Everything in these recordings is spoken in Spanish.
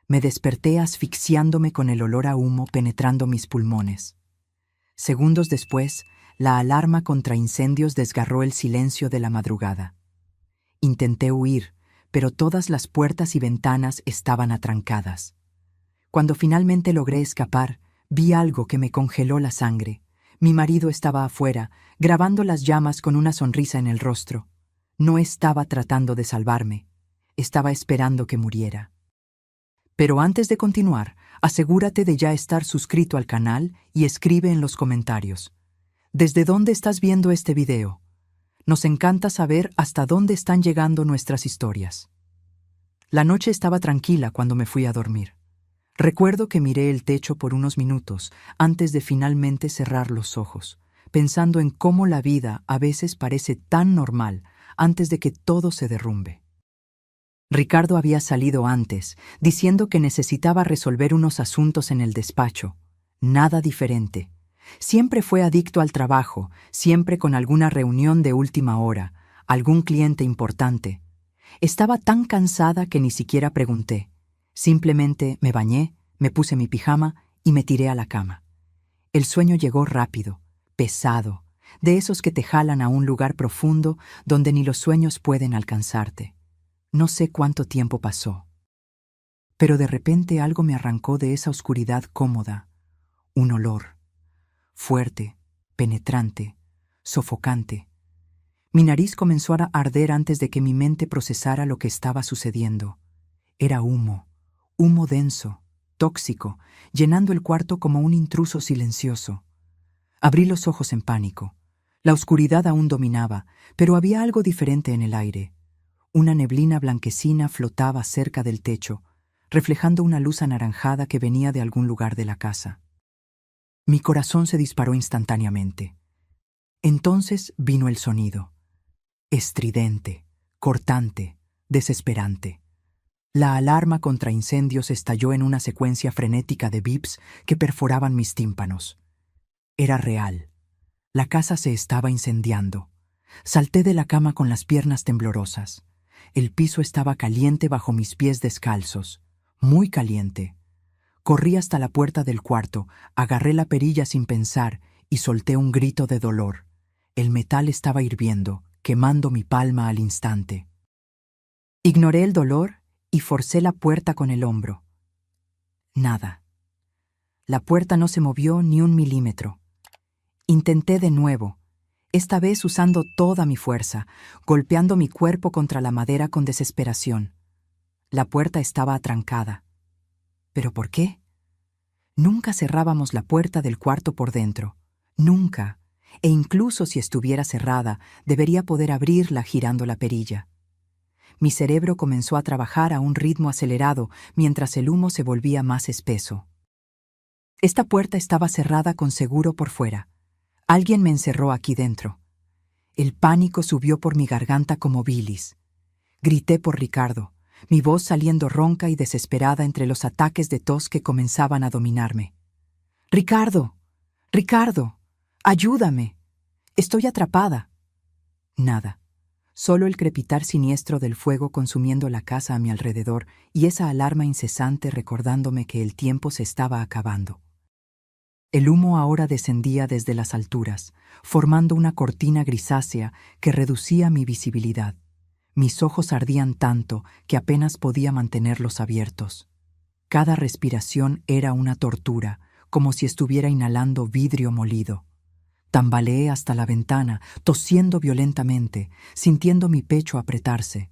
Me desperté asfixiándome con el olor a humo penetrando mis pulmones. Segundos después, la alarma contra incendios desgarró el silencio de la madrugada. Intenté huir, pero todas las puertas y ventanas estaban atrancadas. Cuando finalmente logré escapar, vi algo que me congeló la sangre. Mi marido estaba afuera, grabando las llamas con una sonrisa en el rostro. No estaba tratando de salvarme, estaba esperando que muriera. Pero antes de continuar, asegúrate de ya estar suscrito al canal y escribe en los comentarios. ¿Desde dónde estás viendo este video? Nos encanta saber hasta dónde están llegando nuestras historias. La noche estaba tranquila cuando me fui a dormir. Recuerdo que miré el techo por unos minutos antes de finalmente cerrar los ojos, pensando en cómo la vida a veces parece tan normal antes de que todo se derrumbe. Ricardo había salido antes, diciendo que necesitaba resolver unos asuntos en el despacho. Nada diferente. Siempre fue adicto al trabajo, siempre con alguna reunión de última hora, algún cliente importante. Estaba tan cansada que ni siquiera pregunté. Simplemente me bañé, me puse mi pijama y me tiré a la cama. El sueño llegó rápido, pesado, de esos que te jalan a un lugar profundo donde ni los sueños pueden alcanzarte. No sé cuánto tiempo pasó, pero de repente algo me arrancó de esa oscuridad cómoda. Un olor, fuerte, penetrante, sofocante. Mi nariz comenzó a arder antes de que mi mente procesara lo que estaba sucediendo. Era humo, humo denso, tóxico, llenando el cuarto como un intruso silencioso. Abrí los ojos en pánico. La oscuridad aún dominaba, pero había algo diferente en el aire. Una neblina blanquecina flotaba cerca del techo, reflejando una luz anaranjada que venía de algún lugar de la casa. Mi corazón se disparó instantáneamente. Entonces vino el sonido. Estridente, cortante, desesperante. La alarma contra incendios estalló en una secuencia frenética de bips que perforaban mis tímpanos. Era real. La casa se estaba incendiando. Salté de la cama con las piernas temblorosas. El piso estaba caliente bajo mis pies descalzos, muy caliente. Corrí hasta la puerta del cuarto, agarré la perilla sin pensar y solté un grito de dolor. El metal estaba hirviendo, quemando mi palma al instante. Ignoré el dolor y forcé la puerta con el hombro. Nada. La puerta no se movió ni un milímetro. Intenté de nuevo, esta vez usando toda mi fuerza, golpeando mi cuerpo contra la madera con desesperación. La puerta estaba atrancada. ¿Pero por qué? Nunca cerrábamos la puerta del cuarto por dentro. Nunca. E incluso si estuviera cerrada, debería poder abrirla girando la perilla. Mi cerebro comenzó a trabajar a un ritmo acelerado mientras el humo se volvía más espeso. Esta puerta estaba cerrada con seguro por fuera. Alguien me encerró aquí dentro. El pánico subió por mi garganta como bilis. Grité por Ricardo, mi voz saliendo ronca y desesperada entre los ataques de tos que comenzaban a dominarme. ¡Ricardo! ¡Ricardo! ¡Ayúdame! ¡Estoy atrapada! Nada. Solo el crepitar siniestro del fuego consumiendo la casa a mi alrededor y esa alarma incesante recordándome que el tiempo se estaba acabando. El humo ahora descendía desde las alturas, formando una cortina grisácea que reducía mi visibilidad. Mis ojos ardían tanto que apenas podía mantenerlos abiertos. Cada respiración era una tortura, como si estuviera inhalando vidrio molido. Tambaleé hasta la ventana, tosiendo violentamente, sintiendo mi pecho apretarse.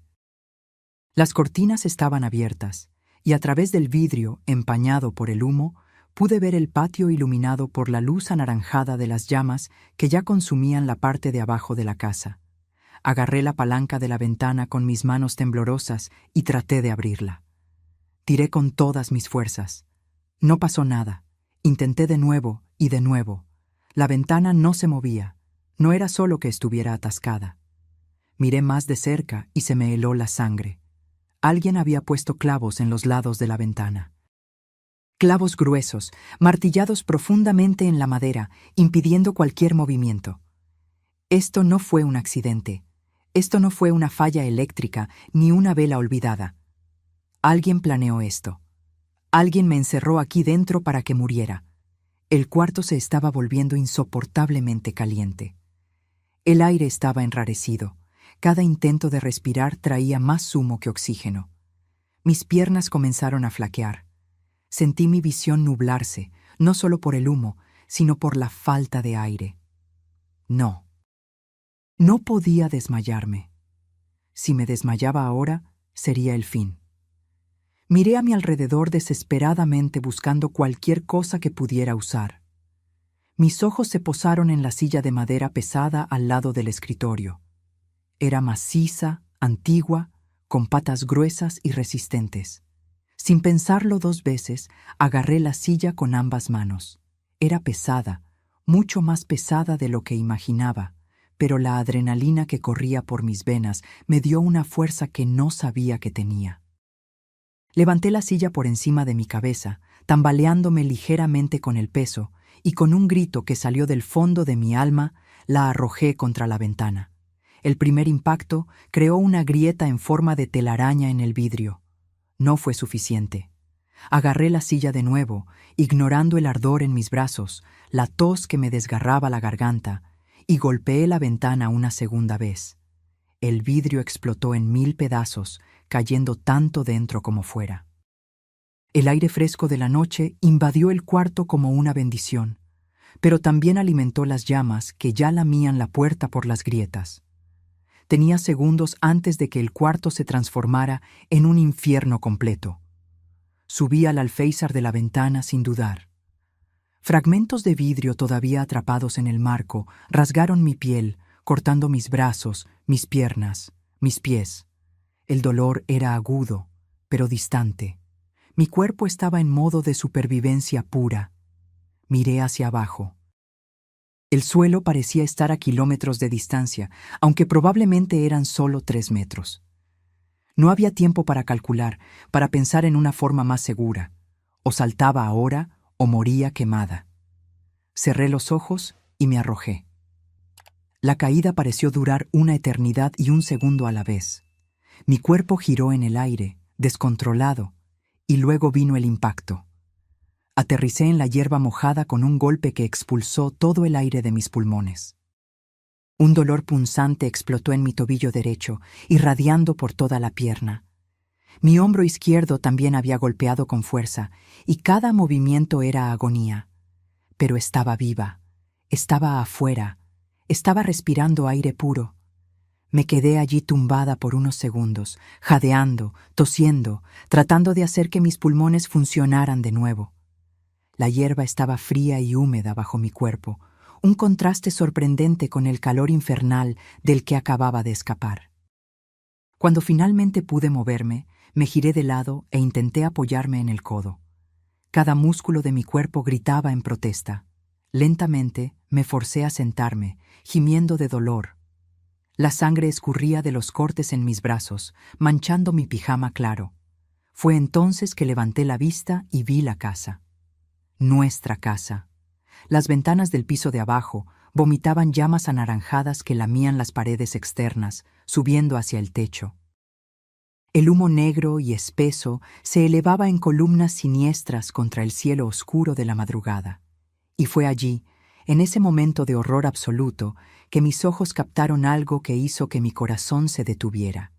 Las cortinas estaban abiertas, y a través del vidrio, empañado por el humo, pude ver el patio iluminado por la luz anaranjada de las llamas que ya consumían la parte de abajo de la casa. Agarré la palanca de la ventana con mis manos temblorosas y traté de abrirla. Tiré con todas mis fuerzas. No pasó nada. Intenté de nuevo y de nuevo. La ventana no se movía. No era solo que estuviera atascada. Miré más de cerca y se me heló la sangre. Alguien había puesto clavos en los lados de la ventana. Clavos gruesos, martillados profundamente en la madera, impidiendo cualquier movimiento. Esto no fue un accidente. Esto no fue una falla eléctrica ni una vela olvidada. Alguien planeó esto. Alguien me encerró aquí dentro para que muriera. El cuarto se estaba volviendo insoportablemente caliente. El aire estaba enrarecido. Cada intento de respirar traía más humo que oxígeno. Mis piernas comenzaron a flaquear. Sentí mi visión nublarse, no solo por el humo, sino por la falta de aire. No. No podía desmayarme. Si me desmayaba ahora, sería el fin. Miré a mi alrededor desesperadamente buscando cualquier cosa que pudiera usar. Mis ojos se posaron en la silla de madera pesada al lado del escritorio. Era maciza, antigua, con patas gruesas y resistentes. Sin pensarlo 2 veces, agarré la silla con ambas manos. Era pesada, mucho más pesada de lo que imaginaba, pero la adrenalina que corría por mis venas me dio una fuerza que no sabía que tenía. Levanté la silla por encima de mi cabeza, tambaleándome ligeramente con el peso, y con un grito que salió del fondo de mi alma, la arrojé contra la ventana. El primer impacto creó una grieta en forma de telaraña en el vidrio. No fue suficiente. Agarré la silla de nuevo, ignorando el ardor en mis brazos, la tos que me desgarraba la garganta, y golpeé la ventana una segunda vez. El vidrio explotó en 1000 pedazos, cayendo tanto dentro como fuera. El aire fresco de la noche invadió el cuarto como una bendición, pero también alimentó las llamas que ya lamían la puerta por las grietas. Tenía segundos antes de que el cuarto se transformara en un infierno completo. Subí al alféizar de la ventana sin dudar. Fragmentos de vidrio todavía atrapados en el marco rasgaron mi piel, cortando mis brazos, mis piernas, mis pies. El dolor era agudo, pero distante. Mi cuerpo estaba en modo de supervivencia pura. Miré hacia abajo. El suelo parecía estar a kilómetros de distancia, aunque probablemente eran solo 3 metros. No había tiempo para calcular, para pensar en una forma más segura. O saltaba ahora o moría quemada. Cerré los ojos y me arrojé. La caída pareció durar una eternidad y un segundo a la vez. Mi cuerpo giró en el aire, descontrolado, y luego vino el impacto. Aterricé en la hierba mojada con un golpe que expulsó todo el aire de mis pulmones. Un dolor punzante explotó en mi tobillo derecho, irradiando por toda la pierna. Mi hombro izquierdo también había golpeado con fuerza, y cada movimiento era agonía. Pero estaba viva, estaba afuera, estaba respirando aire puro. Me quedé allí tumbada por unos segundos, jadeando, tosiendo, tratando de hacer que mis pulmones funcionaran de nuevo. La hierba estaba fría y húmeda bajo mi cuerpo, un contraste sorprendente con el calor infernal del que acababa de escapar. Cuando finalmente pude moverme, me giré de lado e intenté apoyarme en el codo. Cada músculo de mi cuerpo gritaba en protesta. Lentamente me forcé a sentarme, gimiendo de dolor. La sangre escurría de los cortes en mis brazos, manchando mi pijama claro. Fue entonces que levanté la vista y vi la casa. Nuestra casa. Las ventanas del piso de abajo vomitaban llamas anaranjadas que lamían las paredes externas, subiendo hacia el techo. El humo negro y espeso se elevaba en columnas siniestras contra el cielo oscuro de la madrugada. Y fue allí, en ese momento de horror absoluto, que mis ojos captaron algo que hizo que mi corazón se detuviera.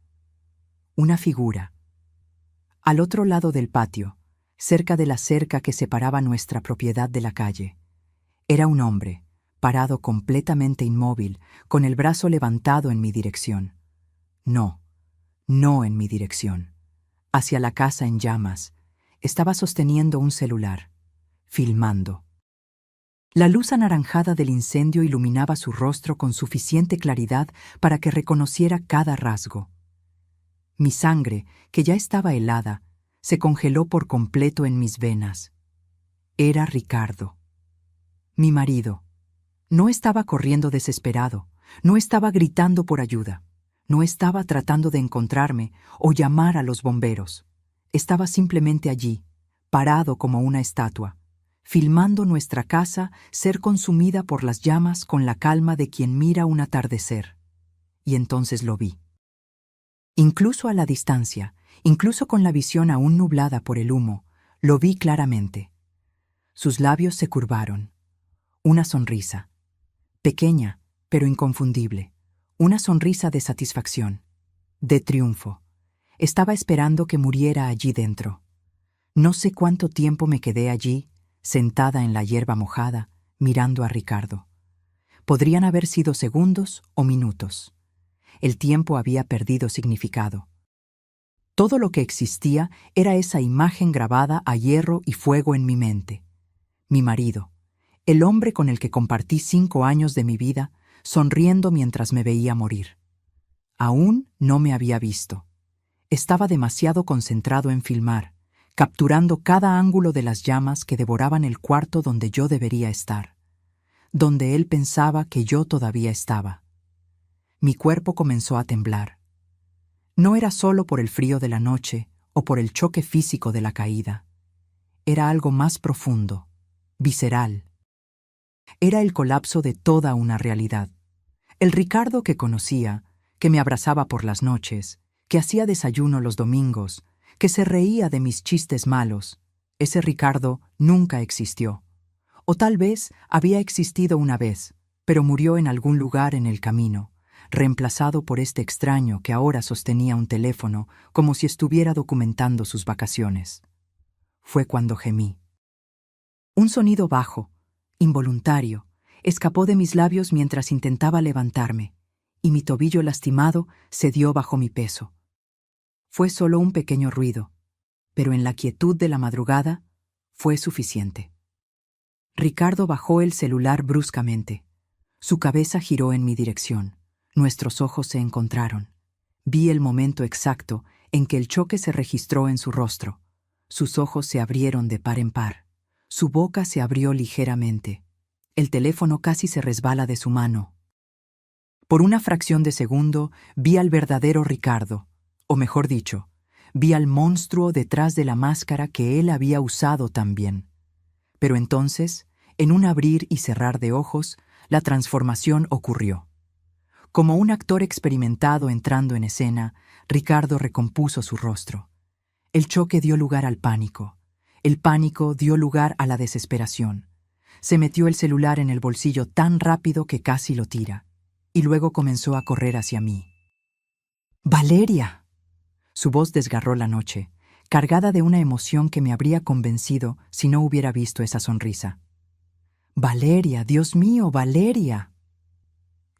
Una figura. Al otro lado del patio, cerca de la cerca que separaba nuestra propiedad de la calle, era un hombre, parado completamente inmóvil, con el brazo levantado en mi dirección. No en mi dirección. Hacia la casa en llamas. Estaba sosteniendo un celular, filmando. La luz anaranjada del incendio iluminaba su rostro con suficiente claridad para que reconociera cada rasgo. Mi sangre, que ya estaba helada, se congeló por completo en mis venas. Era Ricardo. Mi marido. No estaba corriendo desesperado, no estaba gritando por ayuda, no estaba tratando de encontrarme o llamar a los bomberos. Estaba simplemente allí, parado como una estatua, filmando nuestra casa ser consumida por las llamas con la calma de quien mira un atardecer. Y entonces lo vi. Incluso a la distancia, incluso con la visión aún nublada por el humo, Lo vi claramente. Sus labios se curvaron. Una sonrisa. Pequeña, pero inconfundible. Una sonrisa de satisfacción. De triunfo. Estaba esperando que muriera allí dentro. No sé cuánto tiempo me quedé allí, sentada en la hierba mojada, mirando a Ricardo. Podrían haber sido segundos o minutos. El tiempo había perdido significado. Todo lo que existía era esa imagen grabada a hierro y fuego en mi mente. Mi marido, el hombre con el que compartí 5 años de mi vida, sonriendo mientras me veía morir. Aún no me había visto. Estaba demasiado concentrado en filmar, capturando cada ángulo de las llamas que devoraban el cuarto donde yo debería estar, donde él pensaba que yo todavía estaba. Mi cuerpo comenzó a temblar. No era solo por el frío de la noche o por el choque físico de la caída. Era algo más profundo, visceral. Era el colapso de toda una realidad. El Ricardo que conocía, que me abrazaba por las noches, que hacía desayuno los domingos, que se reía de mis chistes malos, ese Ricardo nunca existió. O tal vez había existido una vez, pero murió en algún lugar en el camino, reemplazado por este extraño que ahora sostenía un teléfono como si estuviera documentando sus vacaciones. Fue cuando gemí. Un sonido bajo, involuntario, escapó de mis labios mientras intentaba levantarme, y mi tobillo lastimado cedió bajo mi peso. Fue solo un pequeño ruido, pero en la quietud de la madrugada fue suficiente. Ricardo bajó el celular bruscamente. Su cabeza giró en mi dirección. Nuestros ojos se encontraron. Vi el momento exacto en que el choque se registró en su rostro. Sus ojos se abrieron de par en par. Su boca se abrió ligeramente. El teléfono casi se resbala de su mano. Por una fracción de segundo vi al verdadero Ricardo, o mejor dicho, vi al monstruo detrás de la máscara que él había usado también. Pero entonces, en un abrir y cerrar de ojos, la transformación ocurrió. Como un actor experimentado entrando en escena, Ricardo recompuso su rostro. El choque dio lugar al pánico. El pánico dio lugar a la desesperación. Se metió el celular en el bolsillo tan rápido que casi lo tira, y luego comenzó a correr hacia mí. ¡Valeria! Su voz desgarró la noche, cargada de una emoción que me habría convencido si no hubiera visto esa sonrisa. ¡Valeria! ¡Dios mío, Valeria!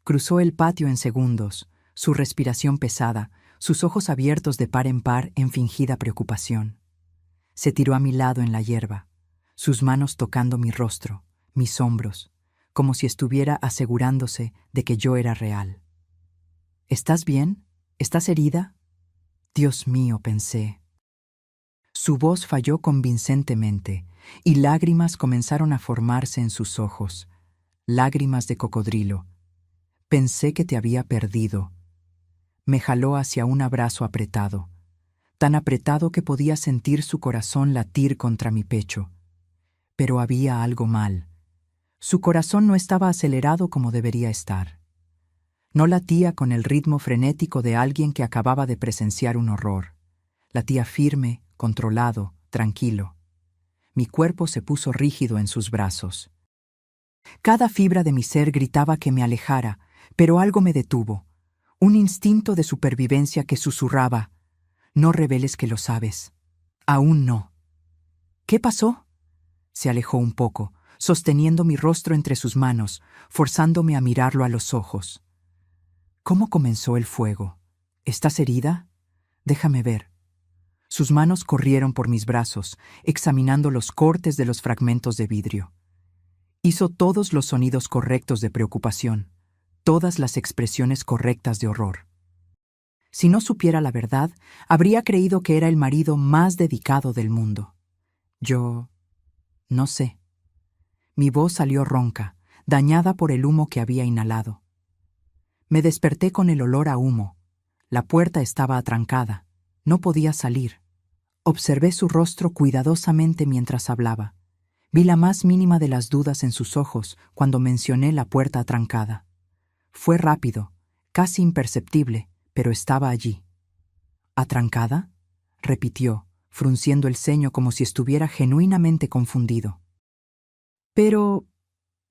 Cruzó el patio en segundos, su respiración pesada, sus ojos abiertos de par en par en fingida preocupación. Se tiró a mi lado en la hierba, sus manos tocando mi rostro, mis hombros, como si estuviera asegurándose de que yo era real. ¿Estás bien? ¿Estás herida? Dios mío, pensé. Su voz falló convincentemente, y lágrimas comenzaron a formarse en sus ojos, lágrimas de cocodrilo. Pensé que te había perdido. Me jaló hacia un abrazo apretado, tan apretado que podía sentir su corazón latir contra mi pecho. Pero había algo mal. Su corazón no estaba acelerado como debería estar. No latía con el ritmo frenético de alguien que acababa de presenciar un horror. Latía firme, controlado, tranquilo. Mi cuerpo se puso rígido en sus brazos. Cada fibra de mi ser gritaba que me alejara, pero algo me detuvo. Un instinto de supervivencia que susurraba: no reveles que lo sabes. Aún no. ¿Qué pasó? Se alejó un poco, sosteniendo mi rostro entre sus manos, forzándome a mirarlo a los ojos. ¿Cómo comenzó el fuego? ¿Estás herida? Déjame ver. Sus manos corrieron por mis brazos, examinando los cortes de los fragmentos de vidrio. Hizo todos los sonidos correctos de preocupación, todas las expresiones correctas de horror. Si no supiera la verdad, habría creído que era el marido más dedicado del mundo. Yo... no sé. Mi voz salió ronca, dañada por el humo que había inhalado. Me desperté con el olor a humo. La puerta estaba atrancada. No podía salir. Observé su rostro cuidadosamente mientras hablaba. Vi la más mínima de las dudas en sus ojos cuando mencioné la puerta atrancada. Fue rápido, casi imperceptible, pero estaba allí. ¿Atrancada?, repitió, frunciendo el ceño como si estuviera genuinamente confundido. Pero,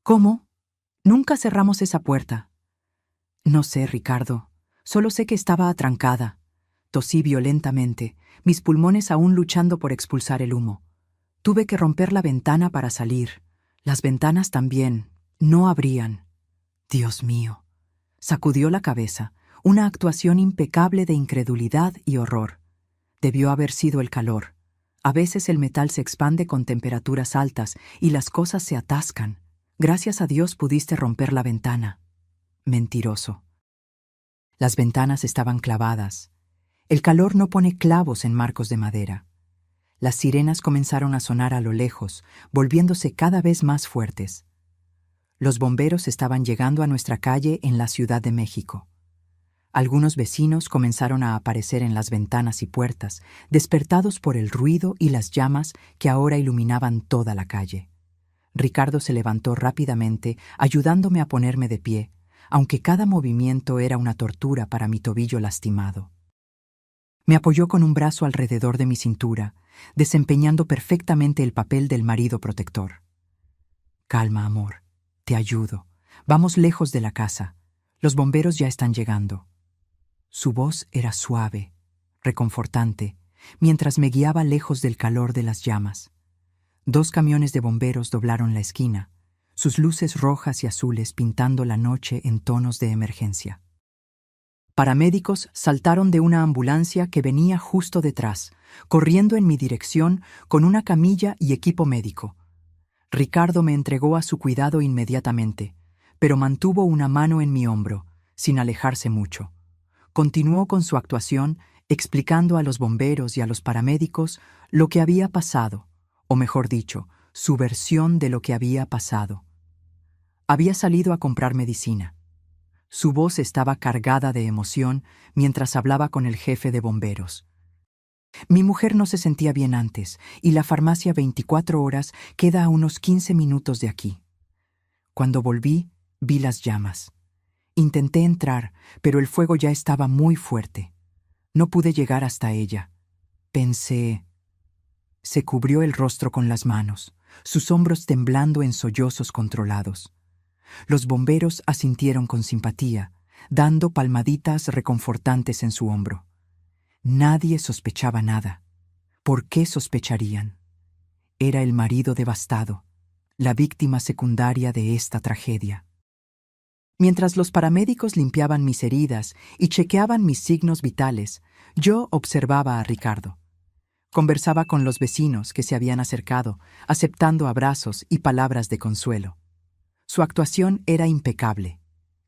¿cómo? Nunca cerramos esa puerta. No sé, Ricardo. Solo sé que estaba atrancada. Tosí violentamente, mis pulmones aún luchando por expulsar el humo. Tuve que romper la ventana para salir. Las ventanas también. No abrían. Dios mío. Sacudió la cabeza, una actuación impecable de incredulidad y horror. Debió haber sido el calor. A veces el metal se expande con temperaturas altas y las cosas se atascan. Gracias a Dios pudiste romper la ventana. Mentiroso. Las ventanas estaban clavadas. El calor no pone clavos en marcos de madera. Las sirenas comenzaron a sonar a lo lejos, volviéndose cada vez más fuertes. Los bomberos estaban llegando a nuestra calle en la Ciudad de México. Algunos vecinos comenzaron a aparecer en las ventanas y puertas, despertados por el ruido y las llamas que ahora iluminaban toda la calle. Ricardo se levantó rápidamente, ayudándome a ponerme de pie, aunque cada movimiento era una tortura para mi tobillo lastimado. Me apoyó con un brazo alrededor de mi cintura, desempeñando perfectamente el papel del marido protector. Calma, amor. Te ayudo. Vamos lejos de la casa. Los bomberos ya están llegando. Su voz era suave, reconfortante, mientras me guiaba lejos del calor de las llamas. 2 camiones de bomberos doblaron la esquina, sus luces rojas y azules pintando la noche en tonos de emergencia. Paramédicos saltaron de una ambulancia que venía justo detrás, corriendo en mi dirección con una camilla y equipo médico. Ricardo me entregó a su cuidado inmediatamente, pero mantuvo una mano en mi hombro, sin alejarse mucho. Continuó con su actuación, explicando a los bomberos y a los paramédicos lo que había pasado, o mejor dicho, su versión de lo que había pasado. Había salido a comprar medicina. Su voz estaba cargada de emoción mientras hablaba con el jefe de bomberos. Mi mujer no se sentía bien antes, y la farmacia 24 horas queda a unos 15 minutos de aquí. Cuando volví, vi las llamas. Intenté entrar, pero el fuego ya estaba muy fuerte. No pude llegar hasta ella. Pensé... Se cubrió el rostro con las manos, sus hombros temblando en sollozos controlados. Los bomberos asintieron con simpatía, dando palmaditas reconfortantes en su hombro. Nadie sospechaba nada. ¿Por qué sospecharían? Era el marido devastado, la víctima secundaria de esta tragedia. Mientras los paramédicos limpiaban mis heridas y chequeaban mis signos vitales, yo observaba a Ricardo. Conversaba con los vecinos que se habían acercado, aceptando abrazos y palabras de consuelo. Su actuación era impecable.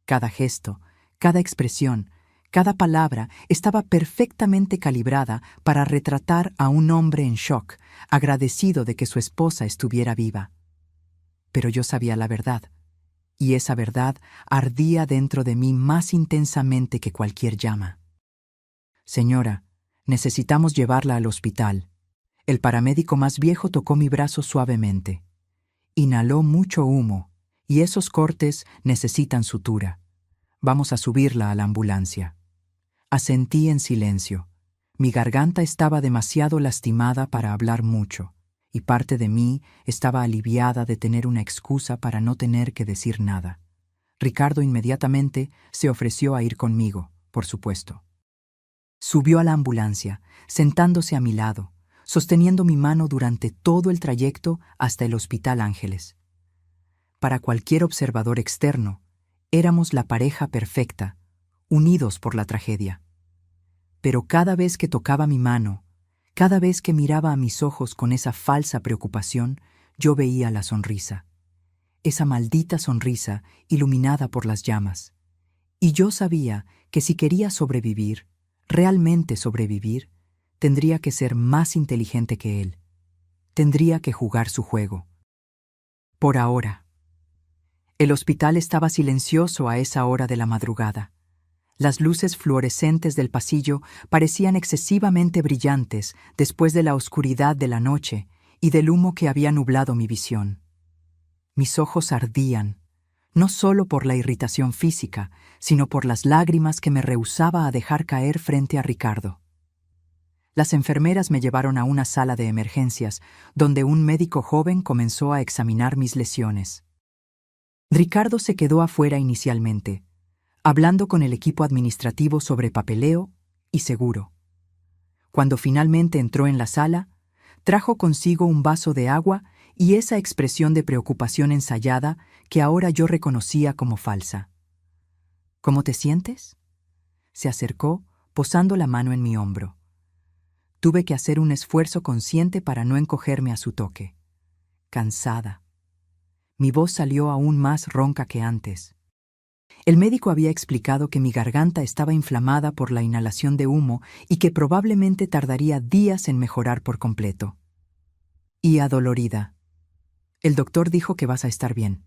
Cada gesto, cada expresión, cada palabra estaba perfectamente calibrada para retratar a un hombre en shock, agradecido de que su esposa estuviera viva. Pero yo sabía la verdad, y esa verdad ardía dentro de mí más intensamente que cualquier llama. Señora, necesitamos llevarla al hospital. El paramédico más viejo tocó mi brazo suavemente. Inhaló mucho humo, y esos cortes necesitan sutura. Vamos a subirla a la ambulancia. Asentí en silencio. Mi garganta estaba demasiado lastimada para hablar mucho, y parte de mí estaba aliviada de tener una excusa para no tener que decir nada. Ricardo inmediatamente se ofreció a ir conmigo, por supuesto. Subió a la ambulancia, sentándose a mi lado, sosteniendo mi mano durante todo el trayecto hasta el Hospital Ángeles. Para cualquier observador externo, éramos la pareja perfecta, unidos por la tragedia. Pero cada vez que tocaba mi mano, cada vez que miraba a mis ojos con esa falsa preocupación, yo veía la sonrisa. Esa maldita sonrisa iluminada por las llamas. Y yo sabía que si quería sobrevivir, realmente sobrevivir, tendría que ser más inteligente que él. Tendría que jugar su juego. Por ahora. El hospital estaba silencioso a esa hora de la madrugada. Las luces fluorescentes del pasillo parecían excesivamente brillantes después de la oscuridad de la noche y del humo que había nublado mi visión. Mis ojos ardían, no solo por la irritación física, sino por las lágrimas que me rehusaba a dejar caer frente a Ricardo. Las enfermeras me llevaron a una sala de emergencias, donde un médico joven comenzó a examinar mis lesiones. Ricardo se quedó afuera inicialmente, hablando con el equipo administrativo sobre papeleo y seguro. Cuando finalmente entró en la sala, trajo consigo un vaso de agua y esa expresión de preocupación ensayada que ahora yo reconocía como falsa. ¿Cómo te sientes? Se acercó, posando la mano en mi hombro. Tuve que hacer un esfuerzo consciente para no encogerme a su toque. Cansada. Mi voz salió aún más ronca que antes. El médico había explicado que mi garganta estaba inflamada por la inhalación de humo y que probablemente tardaría días en mejorar por completo. Y adolorida. El doctor dijo que vas a estar bien.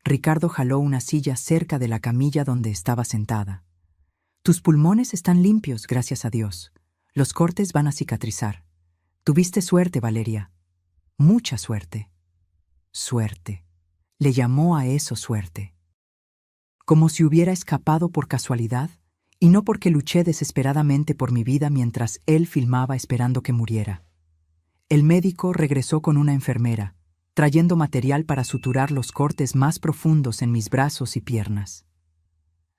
Ricardo jaló una silla cerca de la camilla donde estaba sentada. Tus pulmones están limpios, gracias a Dios. Los cortes van a cicatrizar. Tuviste suerte, Valeria. Mucha suerte. Suerte. Le llamó a eso suerte. Como si hubiera escapado por casualidad, y no porque luché desesperadamente por mi vida mientras él filmaba esperando que muriera. El médico regresó con una enfermera, trayendo material para suturar los cortes más profundos en mis brazos y piernas.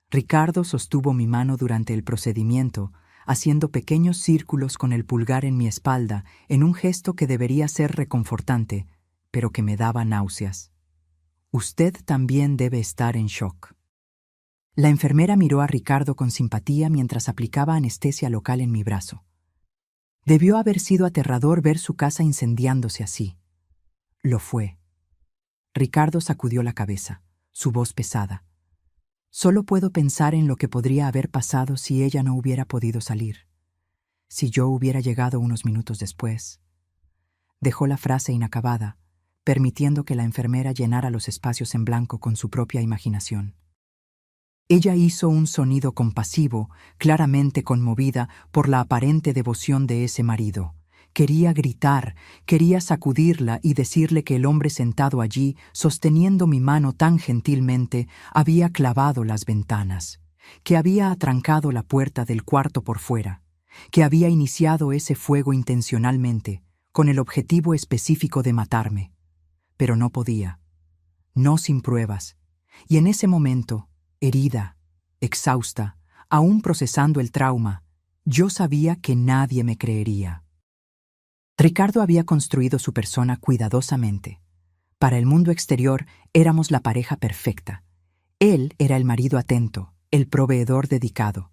Ricardo sostuvo mi mano durante el procedimiento, haciendo pequeños círculos con el pulgar en mi espalda en un gesto que debería ser reconfortante, pero que me daba náuseas. Usted también debe estar en shock. La enfermera miró a Ricardo con simpatía mientras aplicaba anestesia local en mi brazo. Debió haber sido aterrador ver su casa incendiándose así. Lo fue. Ricardo sacudió la cabeza, su voz pesada. Solo puedo pensar en lo que podría haber pasado si ella no hubiera podido salir. Si yo hubiera llegado unos minutos después. Dejó la frase inacabada, permitiendo que la enfermera llenara los espacios en blanco con su propia imaginación. Ella hizo un sonido compasivo, claramente conmovida por la aparente devoción de ese marido. Quería gritar, quería sacudirla y decirle que el hombre sentado allí, sosteniendo mi mano tan gentilmente, había clavado las ventanas, que había atrancado la puerta del cuarto por fuera, que había iniciado ese fuego intencionalmente, con el objetivo específico de matarme. Pero no podía, no sin pruebas, y en ese momento, herida, exhausta, aún procesando el trauma, yo sabía que nadie me creería. Ricardo había construido su persona cuidadosamente. Para el mundo exterior éramos la pareja perfecta. Él era el marido atento, el proveedor dedicado.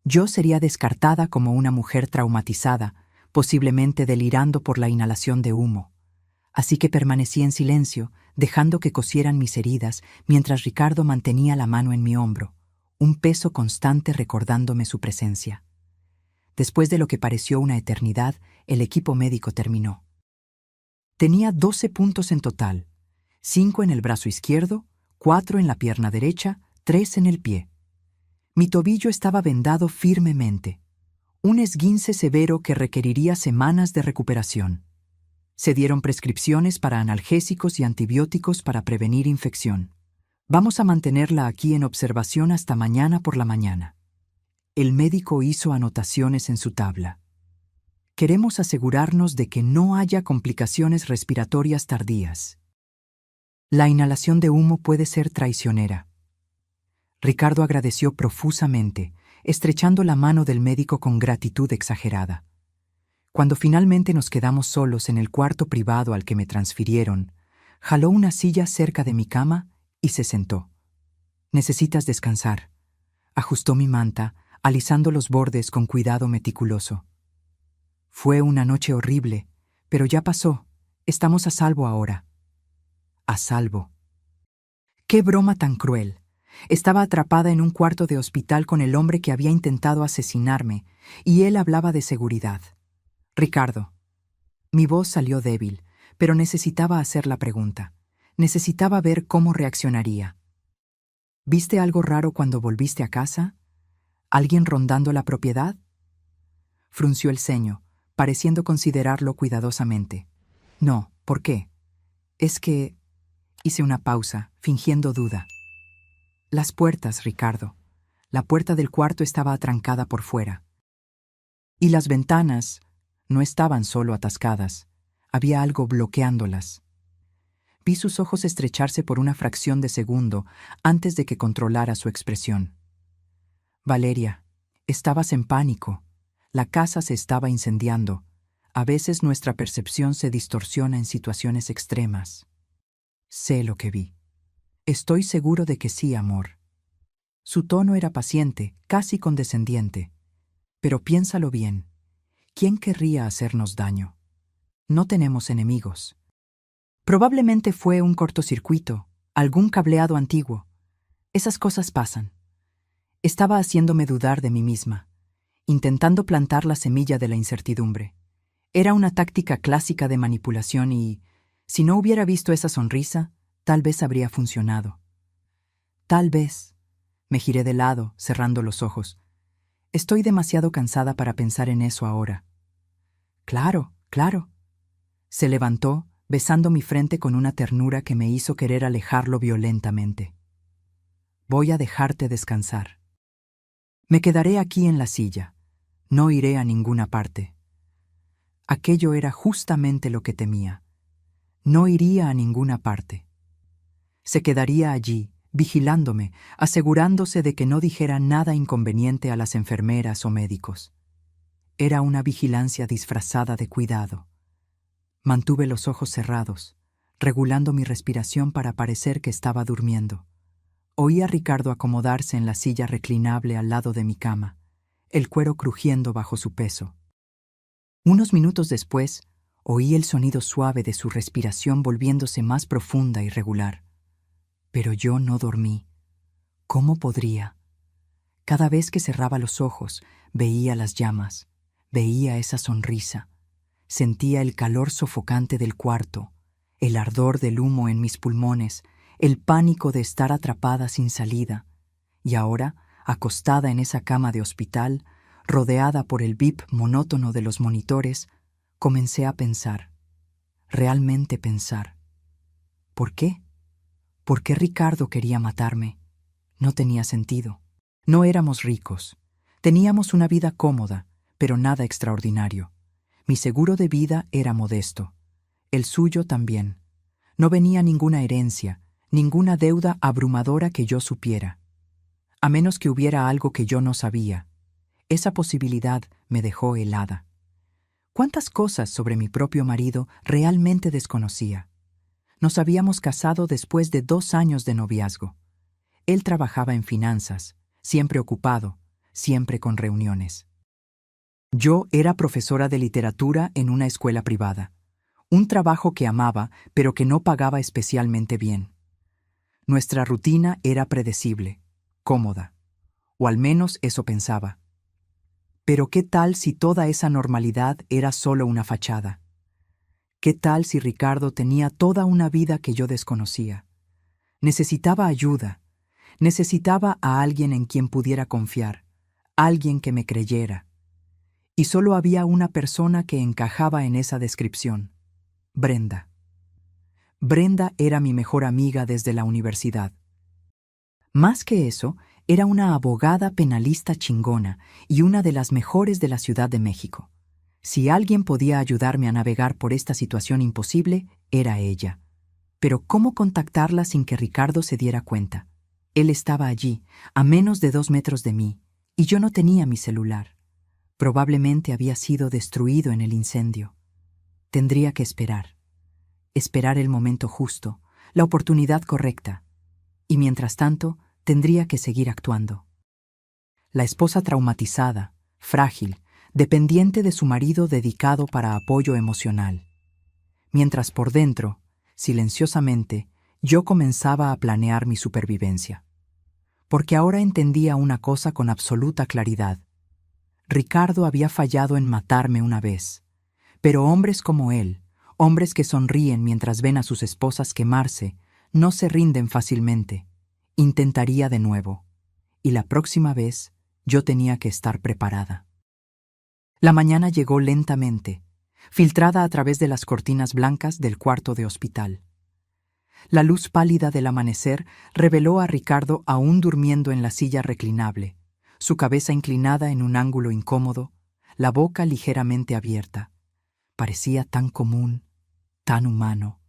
Yo sería descartada como una mujer traumatizada, posiblemente delirando por la inhalación de humo. Así que permanecí en silencio, dejando que cosieran mis heridas, mientras Ricardo mantenía la mano en mi hombro, un peso constante recordándome su presencia. Después de lo que pareció una eternidad, el equipo médico terminó. Tenía 12 puntos en total, 5 en el brazo izquierdo, 4 en la pierna derecha, 3 en el pie. Mi tobillo estaba vendado firmemente, un esguince severo que requeriría semanas de recuperación. Se dieron prescripciones para analgésicos y antibióticos para prevenir infección. Vamos a mantenerla aquí en observación hasta mañana por la mañana. El médico hizo anotaciones en su tabla. Queremos asegurarnos de que no haya complicaciones respiratorias tardías. La inhalación de humo puede ser traicionera. Ricardo agradeció profusamente, estrechando la mano del médico con gratitud exagerada. Cuando finalmente nos quedamos solos en el cuarto privado al que me transfirieron, jaló una silla cerca de mi cama y se sentó. Necesitas descansar. Ajustó mi manta, alisando los bordes con cuidado meticuloso. Fue una noche horrible, pero ya pasó. Estamos a salvo ahora. A salvo. ¡Qué broma tan cruel! Estaba atrapada en un cuarto de hospital con el hombre que había intentado asesinarme, y él hablaba de seguridad. Ricardo. Mi voz salió débil, pero necesitaba hacer la pregunta. Necesitaba ver cómo reaccionaría. ¿Viste algo raro cuando volviste a casa? ¿Alguien rondando la propiedad? Frunció el ceño, pareciendo considerarlo cuidadosamente. No, ¿por qué? Es que... Hice una pausa, fingiendo duda. Las puertas, Ricardo. La puerta del cuarto estaba atrancada por fuera. Y las ventanas no estaban solo atascadas, había algo bloqueándolas. Vi sus ojos estrecharse por una fracción de segundo antes de que controlara su expresión. Valeria, estabas en pánico. La casa se estaba incendiando. A veces nuestra percepción se distorsiona en situaciones extremas. Sé lo que vi. Estoy seguro de que sí, amor. Su tono era paciente, casi condescendiente. Pero piénsalo bien. ¿Quién querría hacernos daño? No tenemos enemigos. Probablemente fue un cortocircuito, algún cableado antiguo. Esas cosas pasan. Estaba haciéndome dudar de mí misma, intentando plantar la semilla de la incertidumbre. Era una táctica clásica de manipulación y, si no hubiera visto esa sonrisa, tal vez habría funcionado. Tal vez. Me giré de lado, cerrando los ojos. Estoy demasiado cansada para pensar en eso ahora. Claro, claro. Se levantó, besando mi frente con una ternura que me hizo querer alejarlo violentamente. Voy a dejarte descansar. Me quedaré aquí en la silla. No iré a ninguna parte. Aquello era justamente lo que temía. No iría a ninguna parte. Se quedaría allí, vigilándome, asegurándose de que no dijera nada inconveniente a las enfermeras o médicos. Era una vigilancia disfrazada de cuidado. Mantuve los ojos cerrados, regulando mi respiración para parecer que estaba durmiendo. Oí a Ricardo acomodarse en la silla reclinable al lado de mi cama, el cuero crujiendo bajo su peso. Unos minutos después, oí el sonido suave de su respiración volviéndose más profunda y regular. Pero yo no dormí. ¿Cómo podría? Cada vez que cerraba los ojos, veía las llamas, veía esa sonrisa. Sentía el calor sofocante del cuarto, el ardor del humo en mis pulmones, el pánico de estar atrapada sin salida. Y ahora, acostada en esa cama de hospital, rodeada por el bip monótono de los monitores, comencé a pensar, realmente pensar. ¿Por qué? ¿Por qué Ricardo quería matarme? No tenía sentido. No éramos ricos. Teníamos una vida cómoda, pero nada extraordinario. Mi seguro de vida era modesto. El suyo también. No venía ninguna herencia, ninguna deuda abrumadora que yo supiera. A menos que hubiera algo que yo no sabía. Esa posibilidad me dejó helada. ¿Cuántas cosas sobre mi propio marido realmente desconocía? Nos habíamos casado después de 2 años de noviazgo. Él trabajaba en finanzas, siempre ocupado, siempre con reuniones. Yo era profesora de literatura en una escuela privada, un trabajo que amaba, pero que no pagaba especialmente bien. Nuestra rutina era predecible, cómoda, o al menos eso pensaba. Pero ¿qué tal si toda esa normalidad era solo una fachada? ¿Qué tal si Ricardo tenía toda una vida que yo desconocía? Necesitaba ayuda, necesitaba a alguien en quien pudiera confiar, alguien que me creyera. Y solo había una persona que encajaba en esa descripción: Brenda. Brenda era mi mejor amiga desde la universidad. Más que eso, era una abogada penalista chingona y una de las mejores de la Ciudad de México. Si alguien podía ayudarme a navegar por esta situación imposible, era ella. Pero ¿cómo contactarla sin que Ricardo se diera cuenta? Él estaba allí, a menos de 2 metros de mí, y yo no tenía mi celular. Probablemente había sido destruido en el incendio. Tendría que esperar. Esperar el momento justo, la oportunidad correcta. Y mientras tanto, tendría que seguir actuando. La esposa traumatizada, frágil, dependiente de su marido dedicado para apoyo emocional. Mientras por dentro, silenciosamente, yo comenzaba a planear mi supervivencia. Porque ahora entendía una cosa con absoluta claridad. Ricardo había fallado en matarme una vez, pero hombres como él, hombres que sonríen mientras ven a sus esposas quemarse, no se rinden fácilmente. Intentaría de nuevo, y la próxima vez yo tenía que estar preparada. La mañana llegó lentamente, filtrada a través de las cortinas blancas del cuarto de hospital. La luz pálida del amanecer reveló a Ricardo aún durmiendo en la silla reclinable, su cabeza inclinada en un ángulo incómodo, la boca ligeramente abierta. Parecía tan común, tan humano.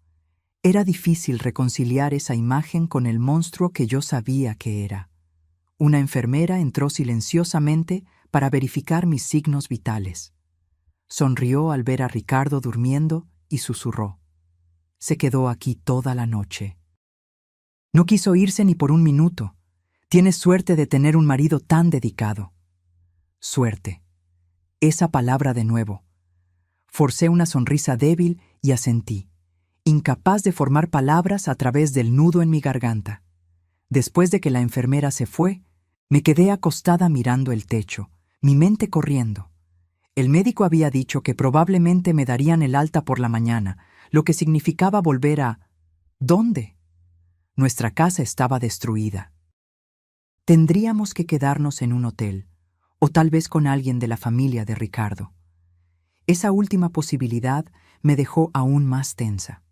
Era difícil reconciliar esa imagen con el monstruo que yo sabía que era. Una enfermera entró silenciosamente para verificar mis signos vitales. Sonrió al ver a Ricardo durmiendo y susurró: «Se quedó aquí toda la noche. No quiso irse ni por un minuto. Tienes suerte de tener un marido tan dedicado». Suerte. Esa palabra de nuevo. Forcé una sonrisa débil y asentí, incapaz de formar palabras a través del nudo en mi garganta. Después de que la enfermera se fue, me quedé acostada mirando el techo, mi mente corriendo. El médico había dicho que probablemente me darían el alta por la mañana, lo que significaba volver a... ¿Dónde? Nuestra casa estaba destruida. Tendríamos que quedarnos en un hotel, o tal vez con alguien de la familia de Ricardo. Esa última posibilidad me dejó aún más tensa.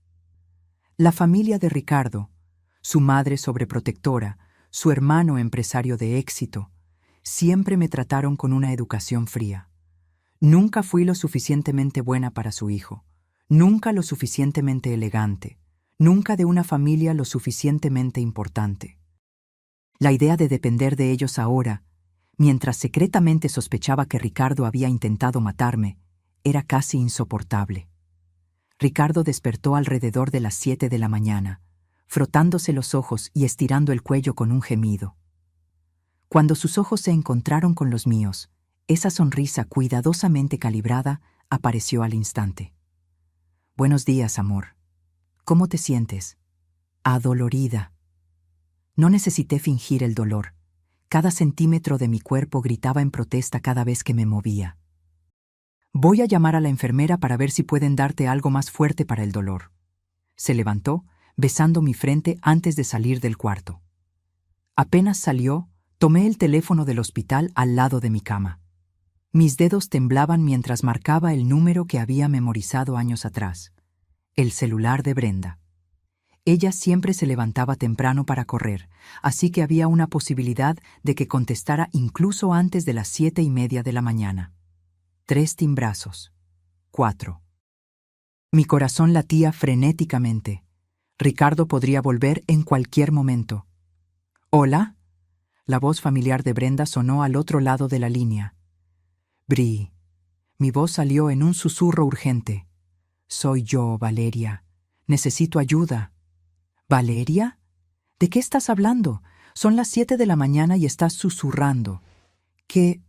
La familia de Ricardo, su madre sobreprotectora, su hermano empresario de éxito, siempre me trataron con una educación fría. Nunca fui lo suficientemente buena para su hijo, nunca lo suficientemente elegante, nunca de una familia lo suficientemente importante. La idea de depender de ellos ahora, mientras secretamente sospechaba que Ricardo había intentado matarme, era casi insoportable. Ricardo despertó alrededor de las 7 de la mañana, frotándose los ojos y estirando el cuello con un gemido. Cuando sus ojos se encontraron con los míos, esa sonrisa cuidadosamente calibrada apareció al instante. «Buenos días, amor. ¿Cómo te sientes?» «Adolorida». No necesité fingir el dolor. Cada centímetro de mi cuerpo gritaba en protesta cada vez que me movía. «Voy a llamar a la enfermera para ver si pueden darte algo más fuerte para el dolor». Se levantó, besando mi frente antes de salir del cuarto. Apenas salió, tomé el teléfono del hospital al lado de mi cama. Mis dedos temblaban mientras marcaba el número que había memorizado años atrás. El celular de Brenda. Ella siempre se levantaba temprano para correr, así que había una posibilidad de que contestara incluso antes de las 7:30 de la mañana. 3 timbrazos. 4. Mi corazón latía frenéticamente. Ricardo podría volver en cualquier momento. «¿Hola?» La voz familiar de Brenda sonó al otro lado de la línea. «Bri». Mi voz salió en un susurro urgente. «Soy yo, Valeria. Necesito ayuda». «¿Valeria? ¿De qué estás hablando? Son las 7 de la mañana y estás susurrando». «¿Qué?»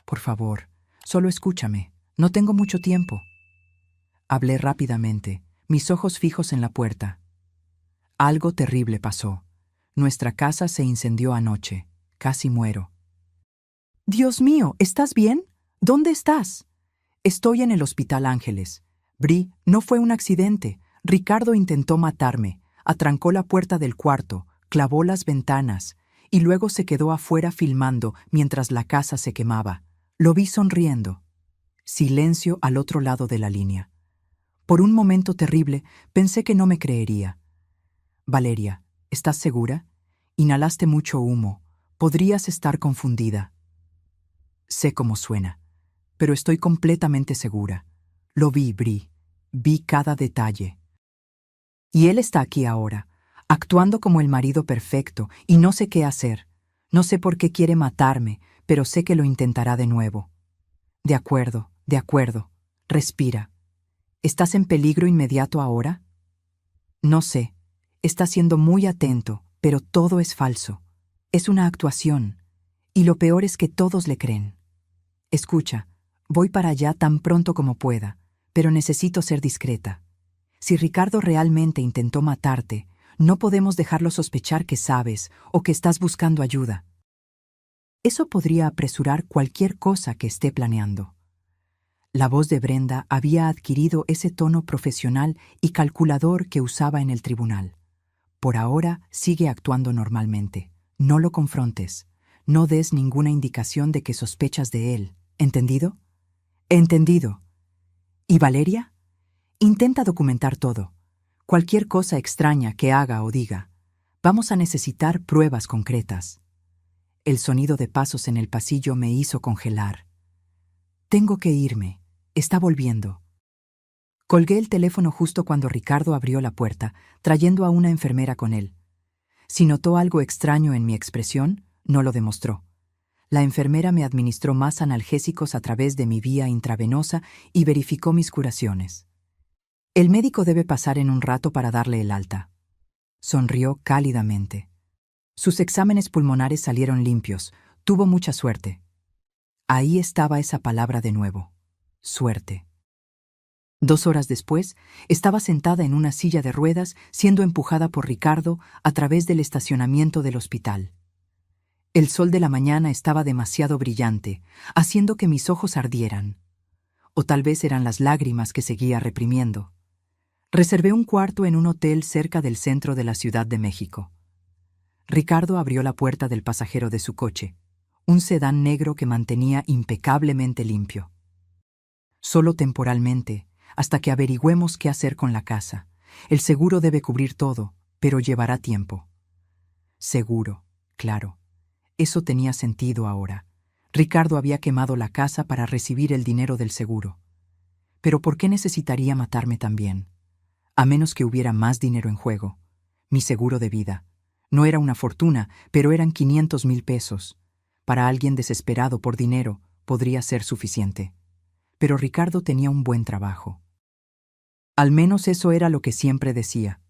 «Por favor, solo escúchame. No tengo mucho tiempo». Hablé rápidamente, mis ojos fijos en la puerta. «Algo terrible pasó. Nuestra casa se incendió anoche. Casi muero». «Dios mío, ¿estás bien? ¿Dónde estás?» «Estoy en el Hospital Ángeles. Bri, no fue un accidente. Ricardo intentó matarme. Atrancó la puerta del cuarto, clavó las ventanas y luego se quedó afuera filmando mientras la casa se quemaba. Lo vi sonriendo». Silencio al otro lado de la línea. Por un momento terrible pensé que no me creería. «Valeria, ¿estás segura? Inhalaste mucho humo. Podrías estar confundida». «Sé cómo suena, pero estoy completamente segura. Lo vi, Bri. Vi cada detalle. Y él está aquí ahora, actuando como el marido perfecto, y no sé qué hacer. No sé por qué quiere matarme, pero sé que lo intentará de nuevo». De acuerdo. Respira. ¿Estás en peligro inmediato ahora?» «No sé. Está siendo muy atento, pero todo es falso. Es una actuación. Y lo peor es que todos le creen. Escucha, voy para allá tan pronto como pueda, pero necesito ser discreta. Si Ricardo realmente intentó matarte, no podemos dejarlo sospechar que sabes o que estás buscando ayuda. Eso podría apresurar cualquier cosa que esté planeando». La voz de Brenda había adquirido ese tono profesional y calculador que usaba en el tribunal. «Por ahora sigue actuando normalmente. No lo confrontes. No des ninguna indicación de que sospechas de él. ¿Entendido?» «Entendido». «¿Y Valeria?» «Intenta documentar todo. Cualquier cosa extraña que haga o diga. Vamos a necesitar pruebas concretas». El sonido de pasos en el pasillo me hizo congelar. Tengo que irme. Está volviendo. Colgué el teléfono justo cuando Ricardo abrió la puerta, trayendo a una enfermera con él. Si notó algo extraño en mi expresión, no lo demostró. La enfermera me administró más analgésicos a través de mi vía intravenosa y verificó mis curaciones. El médico debe pasar en un rato para darle el alta. Sonrió cálidamente. Sus exámenes pulmonares salieron limpios. Tuvo mucha suerte. Ahí estaba esa palabra de nuevo. Suerte. 2 horas después, estaba sentada en una silla de ruedas siendo empujada por Ricardo a través del estacionamiento del hospital. El sol de la mañana estaba demasiado brillante, haciendo que mis ojos ardieran. O tal vez eran las lágrimas que seguía reprimiendo. Reservé un cuarto en un hotel cerca del centro de la Ciudad de México. Ricardo abrió la puerta del pasajero de su coche, un sedán negro que mantenía impecablemente limpio. Solo temporalmente, hasta que averigüemos qué hacer con la casa. El seguro debe cubrir todo, pero llevará tiempo. Seguro, claro. Eso tenía sentido ahora. Ricardo había quemado la casa para recibir el dinero del seguro. Pero ¿por qué necesitaría matarme también? A menos que hubiera más dinero en juego. Mi seguro de vida. No era una fortuna, pero eran 500,000 pesos. Para alguien desesperado por dinero, podría ser suficiente. Pero Ricardo tenía un buen trabajo. Al menos eso era lo que siempre decía,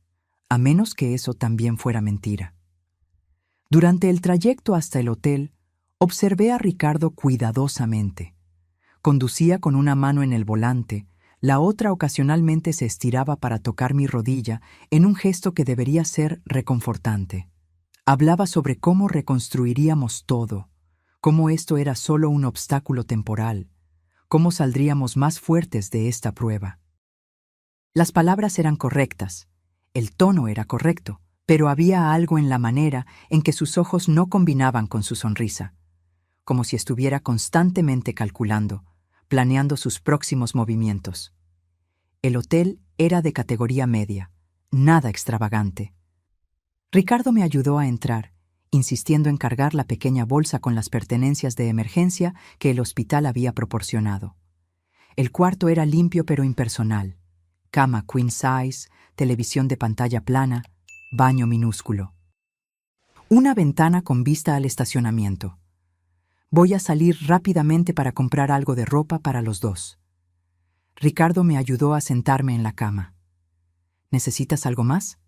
a menos que eso también fuera mentira. Durante el trayecto hasta el hotel, observé a Ricardo cuidadosamente. Conducía con una mano en el volante, la otra ocasionalmente se estiraba para tocar mi rodilla en un gesto que debería ser reconfortante. Hablaba sobre cómo reconstruiríamos todo, cómo esto era solo un obstáculo temporal, cómo saldríamos más fuertes de esta prueba. Las palabras eran correctas, el tono era correcto, pero había algo en la manera en que sus ojos no combinaban con su sonrisa, como si estuviera constantemente calculando, planeando sus próximos movimientos. El hotel era de categoría media, nada extravagante. Ricardo me ayudó a entrar, insistiendo en cargar la pequeña bolsa con las pertenencias de emergencia que el hospital había proporcionado. El cuarto era limpio pero impersonal. Cama queen size, televisión de pantalla plana, baño minúsculo. Una ventana con vista al estacionamiento. Voy a salir rápidamente para comprar algo de ropa para los dos. Ricardo me ayudó a sentarme en la cama. ¿Necesitas algo más?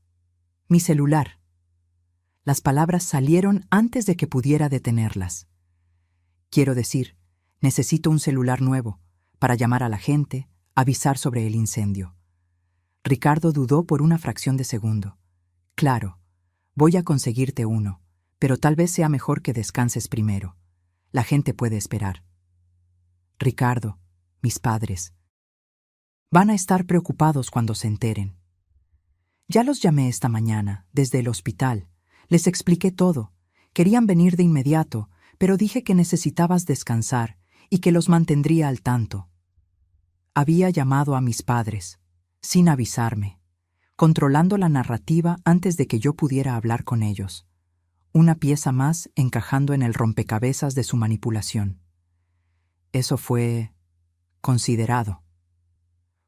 Mi celular. Las palabras salieron antes de que pudiera detenerlas. Quiero decir, necesito un celular nuevo para llamar a la gente, avisar sobre el incendio. Ricardo dudó por una fracción de segundo. Claro, voy a conseguirte uno, pero tal vez sea mejor que descanses primero. La gente puede esperar. Ricardo, mis padres. Van a estar preocupados cuando se enteren. Ya los llamé esta mañana, desde el hospital. Les expliqué todo. Querían venir de inmediato, pero dije que necesitabas descansar y que los mantendría al tanto. Había llamado a mis padres, sin avisarme, controlando la narrativa antes de que yo pudiera hablar con ellos. Una pieza más encajando en el rompecabezas de su manipulación. Eso fue considerado.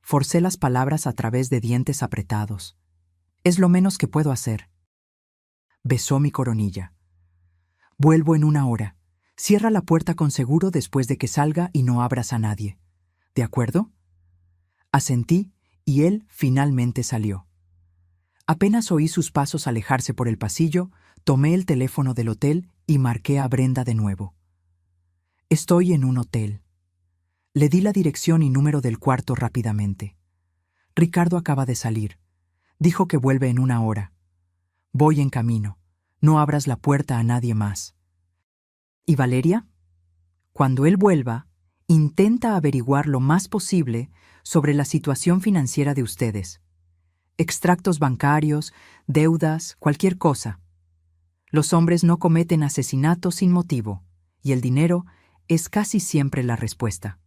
Forcé las palabras a través de dientes apretados. Es lo menos que puedo hacer. Besó mi coronilla. Vuelvo en 1 hora. Cierra la puerta con seguro después de que salga y no abras a nadie. ¿De acuerdo? Asentí y él finalmente salió. Apenas oí sus pasos alejarse por el pasillo, tomé el teléfono del hotel y marqué a Brenda de nuevo. Estoy en un hotel. Le di la dirección y número del cuarto rápidamente. Ricardo acaba de salir. Dijo que vuelve en 1 hora. Voy en camino. No abras la puerta a nadie más. ¿Y Valeria? Cuando él vuelva, intenta averiguar lo más posible sobre la situación financiera de ustedes. Extractos bancarios, deudas, cualquier cosa. Los hombres no cometen asesinatos sin motivo, y el dinero es casi siempre la respuesta.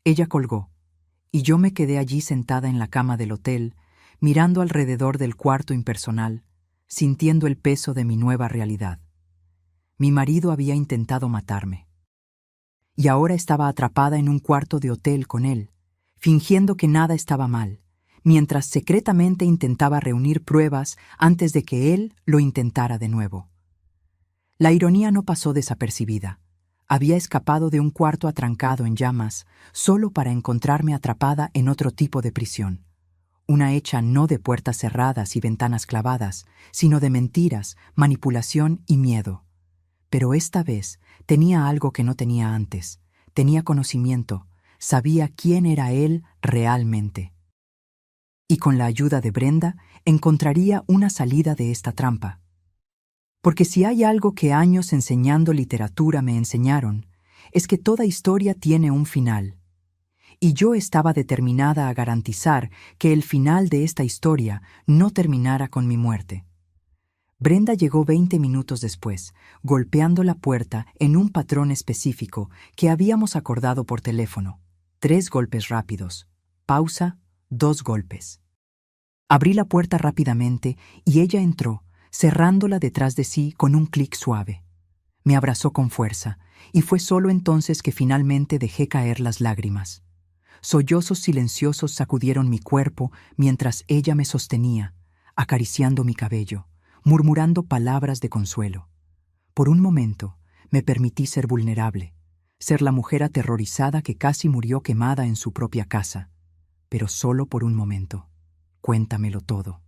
Ella colgó, y yo me quedé allí sentada en la cama del hotel, mirando alrededor del cuarto impersonal, sintiendo el peso de mi nueva realidad. Mi marido había intentado matarme. y ahora estaba atrapada en un cuarto de hotel con él, fingiendo que nada estaba mal, mientras secretamente intentaba reunir pruebas antes de que él lo intentara de nuevo. La ironía no pasó desapercibida. Había escapado de un cuarto atrancado en llamas solo para encontrarme atrapada en otro tipo de prisión. Una hecha no de puertas cerradas y ventanas clavadas, sino de mentiras, manipulación y miedo. Pero esta vez tenía algo que no tenía antes. Tenía conocimiento, sabía quién era él realmente. Y con la ayuda de Brenda encontraría una salida de esta trampa. Porque si hay algo que años enseñando literatura me enseñaron, es que toda historia tiene un final. Y yo estaba determinada a garantizar que el final de esta historia no terminara con mi muerte. Brenda llegó 20 minutos después, golpeando la puerta en un patrón específico que habíamos acordado por teléfono. 3 golpes rápidos. Pausa, 2 golpes. Abrí la puerta rápidamente y ella entró, cerrándola detrás de sí con un clic suave. Me abrazó con fuerza, y fue solo entonces que finalmente dejé caer las lágrimas. Sollozos silenciosos sacudieron mi cuerpo mientras ella me sostenía, acariciando mi cabello, murmurando palabras de consuelo. Por un momento, me permití ser vulnerable, ser la mujer aterrorizada que casi murió quemada en su propia casa. Pero solo por un momento. Cuéntamelo todo.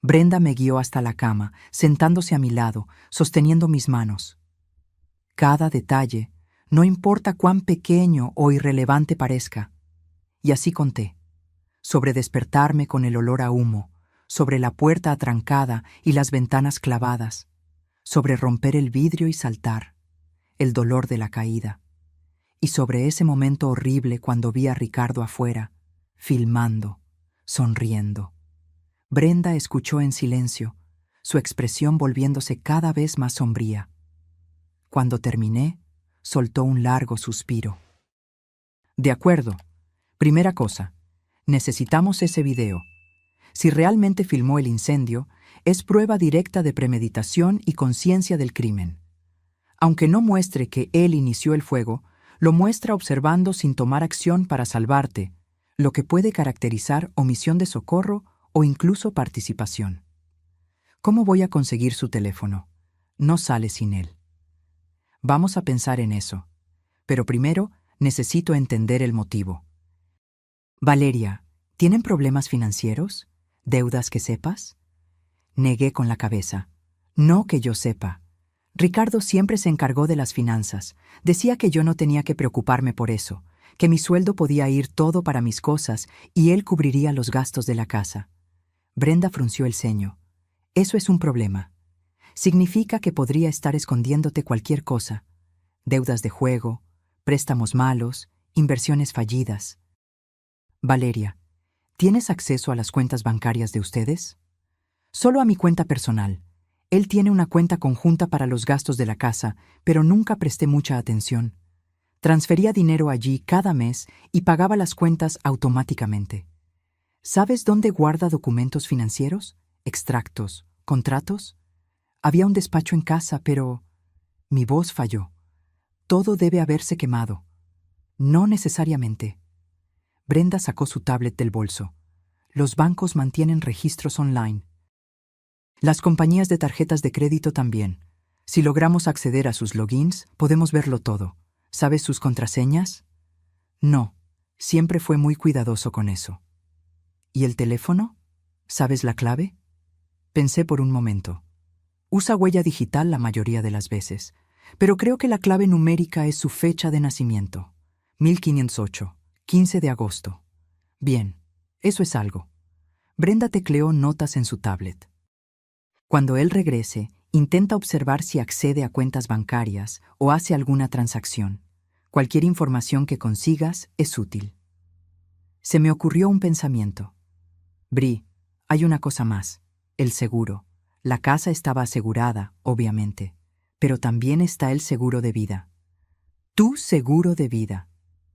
Brenda me guió hasta la cama, sentándose a mi lado, sosteniendo mis manos. Cada detalle, no importa cuán pequeño o irrelevante parezca. Y así conté. Sobre despertarme con el olor a humo, sobre la puerta atrancada y las ventanas clavadas, sobre romper el vidrio y saltar, el dolor de la caída, y sobre ese momento horrible cuando vi a Ricardo afuera, filmando, sonriendo. Brenda escuchó en silencio, su expresión volviéndose cada vez más sombría. Cuando terminé, soltó un largo suspiro. De acuerdo. Primera cosa, necesitamos ese video. Si realmente filmó el incendio, es prueba directa de premeditación y conciencia del crimen. Aunque no muestre que él inició el fuego, lo muestra observando sin tomar acción para salvarte, lo que puede caracterizar omisión de socorro o incluso participación. ¿Cómo voy a conseguir su teléfono? No sale sin él. Vamos a pensar en eso. Pero primero, necesito entender el motivo. Valeria, ¿tienen problemas financieros? ¿Deudas que sepas? Negué con la cabeza. No que yo sepa. Ricardo siempre se encargó de las finanzas. Decía que yo no tenía que preocuparme por eso, que mi sueldo podía ir todo para mis cosas y él cubriría los gastos de la casa. Brenda frunció el ceño. Eso es un problema. Significa que podría estar escondiéndote cualquier cosa. Deudas de juego, préstamos malos, inversiones fallidas. Valeria, ¿tienes acceso a las cuentas bancarias de ustedes? Solo a mi cuenta personal. Él tiene una cuenta conjunta para los gastos de la casa, pero nunca presté mucha atención. Transfería dinero allí cada mes y pagaba las cuentas automáticamente. ¿Sabes dónde guarda documentos financieros? ¿Extractos? ¿Contratos? Había un despacho en casa, pero mi voz falló. Todo debe haberse quemado. No necesariamente. Brenda sacó su tablet del bolso. Los bancos mantienen registros online. Las compañías de tarjetas de crédito también. Si logramos acceder a sus logins, podemos verlo todo. ¿Sabes sus contraseñas? No. Siempre fue muy cuidadoso con eso. ¿Y el teléfono? ¿Sabes la clave? Pensé por un momento. Usa huella digital la mayoría de las veces, pero creo que la clave numérica es su fecha de nacimiento. 1508, 15 de agosto. Bien, eso es algo. Brenda tecleó notas en su tablet. Cuando él regrese, intenta observar si accede a cuentas bancarias o hace alguna transacción. Cualquier información que consigas es útil. Se me ocurrió un pensamiento. Bri, hay una cosa más. El seguro. La casa estaba asegurada, obviamente, pero también está el seguro de vida. Tu seguro de vida.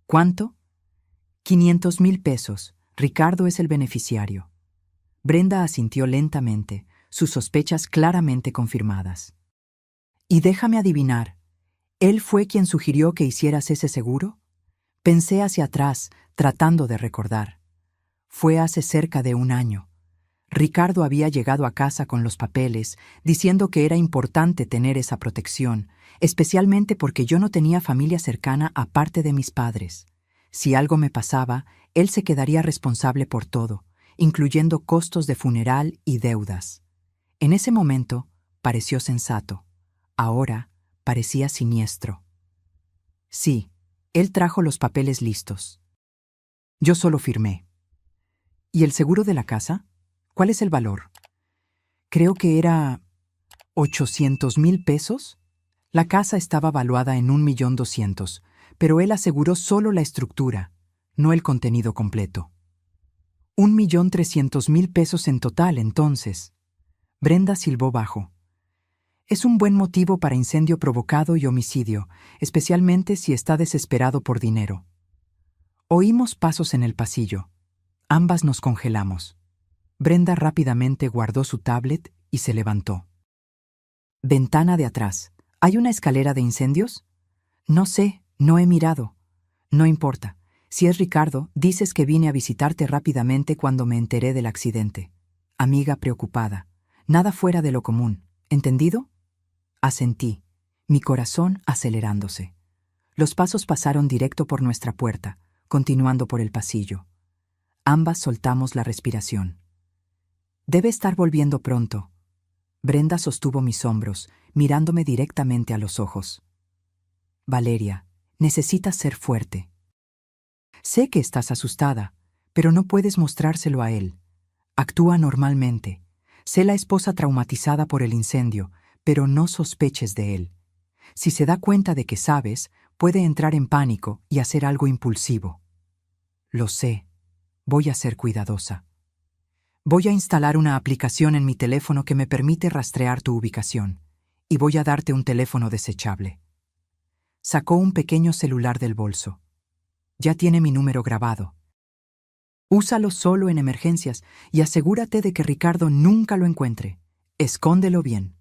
¿Cuánto? 500,000 pesos. Ricardo es el beneficiario. Brenda asintió lentamente, sus sospechas claramente confirmadas. Y déjame adivinar, ¿Él fue quien sugirió que hicieras ese seguro? Pensé hacia atrás, tratando de recordar. Fue hace cerca de un año. Ricardo había llegado a casa con los papeles, diciendo que era importante tener esa protección, especialmente porque yo no tenía familia cercana aparte de mis padres. Si algo me pasaba, él se quedaría responsable por todo, incluyendo costos de funeral y deudas. En ese momento, pareció sensato. Ahora, parecía siniestro. Sí, él trajo los papeles listos. Yo solo firmé. ¿Y el seguro de la casa? ¿Cuál es el valor? Creo que era 800,000 pesos. La casa estaba valuada en 1,200,000, pero él aseguró solo la estructura, no el contenido completo. 1,300,000 pesos en total, entonces. Brenda silbó bajo. Es un buen motivo para incendio provocado y homicidio, especialmente si está desesperado por dinero. Oímos pasos en el pasillo. Ambas nos congelamos. Brenda rápidamente guardó su tablet y se levantó. Ventana de atrás. ¿Hay una escalera de incendios? No sé, no he mirado. No importa. Si es Ricardo, dices que vine a visitarte rápidamente cuando me enteré del accidente. Amiga preocupada. Nada fuera de lo común. ¿Entendido? Asentí, mi corazón acelerándose. Los pasos pasaron directo por nuestra puerta, continuando por el pasillo. Ambas soltamos la respiración. Debe estar volviendo pronto. Brenda sostuvo mis hombros, mirándome directamente a los ojos. Valeria, necesitas ser fuerte. Sé que estás asustada, pero no puedes mostrárselo a él. Actúa normalmente. Sé la esposa traumatizada por el incendio, pero no sospeches de él. Si se da cuenta de que sabes, puede entrar en pánico y hacer algo impulsivo. Lo sé. Voy a ser cuidadosa. Voy a instalar una aplicación en mi teléfono que me permite rastrear tu ubicación, y voy a darte un teléfono desechable. Sacó un pequeño celular del bolso. Ya tiene mi número grabado. Úsalo solo en emergencias y asegúrate de que Ricardo nunca lo encuentre. Escóndelo bien.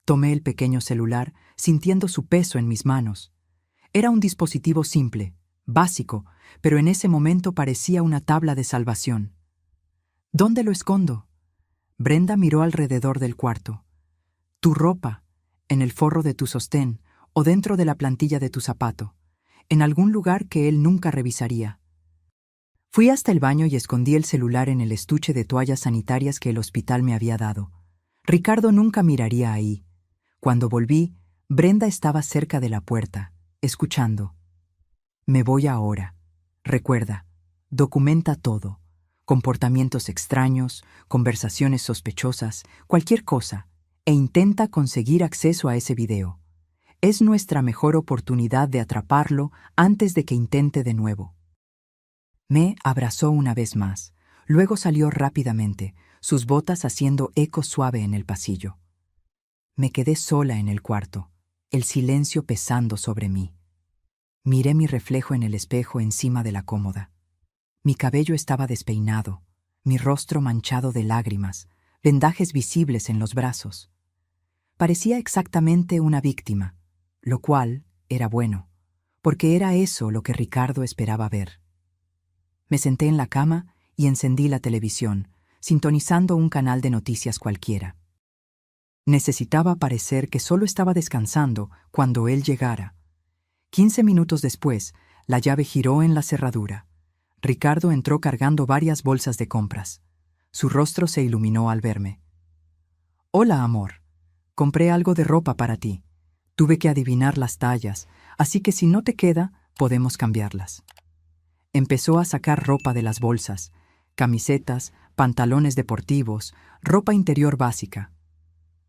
Tomé el pequeño celular, sintiendo su peso en mis manos. Era un dispositivo simple, básico, pero en ese momento parecía una tabla de salvación. ¿Dónde lo escondo? Brenda miró alrededor del cuarto. Tu ropa, en el forro de tu sostén o dentro de la plantilla de tu zapato, en algún lugar que él nunca revisaría. Fui hasta el baño y escondí el celular en el estuche de toallas sanitarias que el hospital me había dado. Ricardo nunca miraría ahí. Cuando volví, Brenda estaba cerca de la puerta, escuchando. Me voy ahora. Recuerda, documenta todo. Comportamientos extraños, conversaciones sospechosas, cualquier cosa, e intenta conseguir acceso a ese video. Es nuestra mejor oportunidad de atraparlo antes de que intente de nuevo. Me abrazó una vez más, luego salió rápidamente, sus botas haciendo eco suave en el pasillo. Me quedé sola en el cuarto, el silencio pesando sobre mí. Miré mi reflejo en el espejo encima de la cómoda. Mi cabello estaba despeinado, mi rostro manchado de lágrimas, vendajes visibles en los brazos. Parecía exactamente una víctima, lo cual era bueno, porque era eso lo que Ricardo esperaba ver. Me senté en la cama y encendí la televisión, sintonizando un canal de noticias cualquiera. Necesitaba parecer que solo estaba descansando cuando él llegara. 15 minutos después, la llave giró en la cerradura. Ricardo entró cargando varias bolsas de compras. Su rostro se iluminó al verme. Hola, amor. Compré algo de ropa para ti. Tuve que adivinar las tallas, así que si no te queda, podemos cambiarlas. Empezó a sacar ropa de las bolsas, camisetas, pantalones deportivos, ropa interior básica.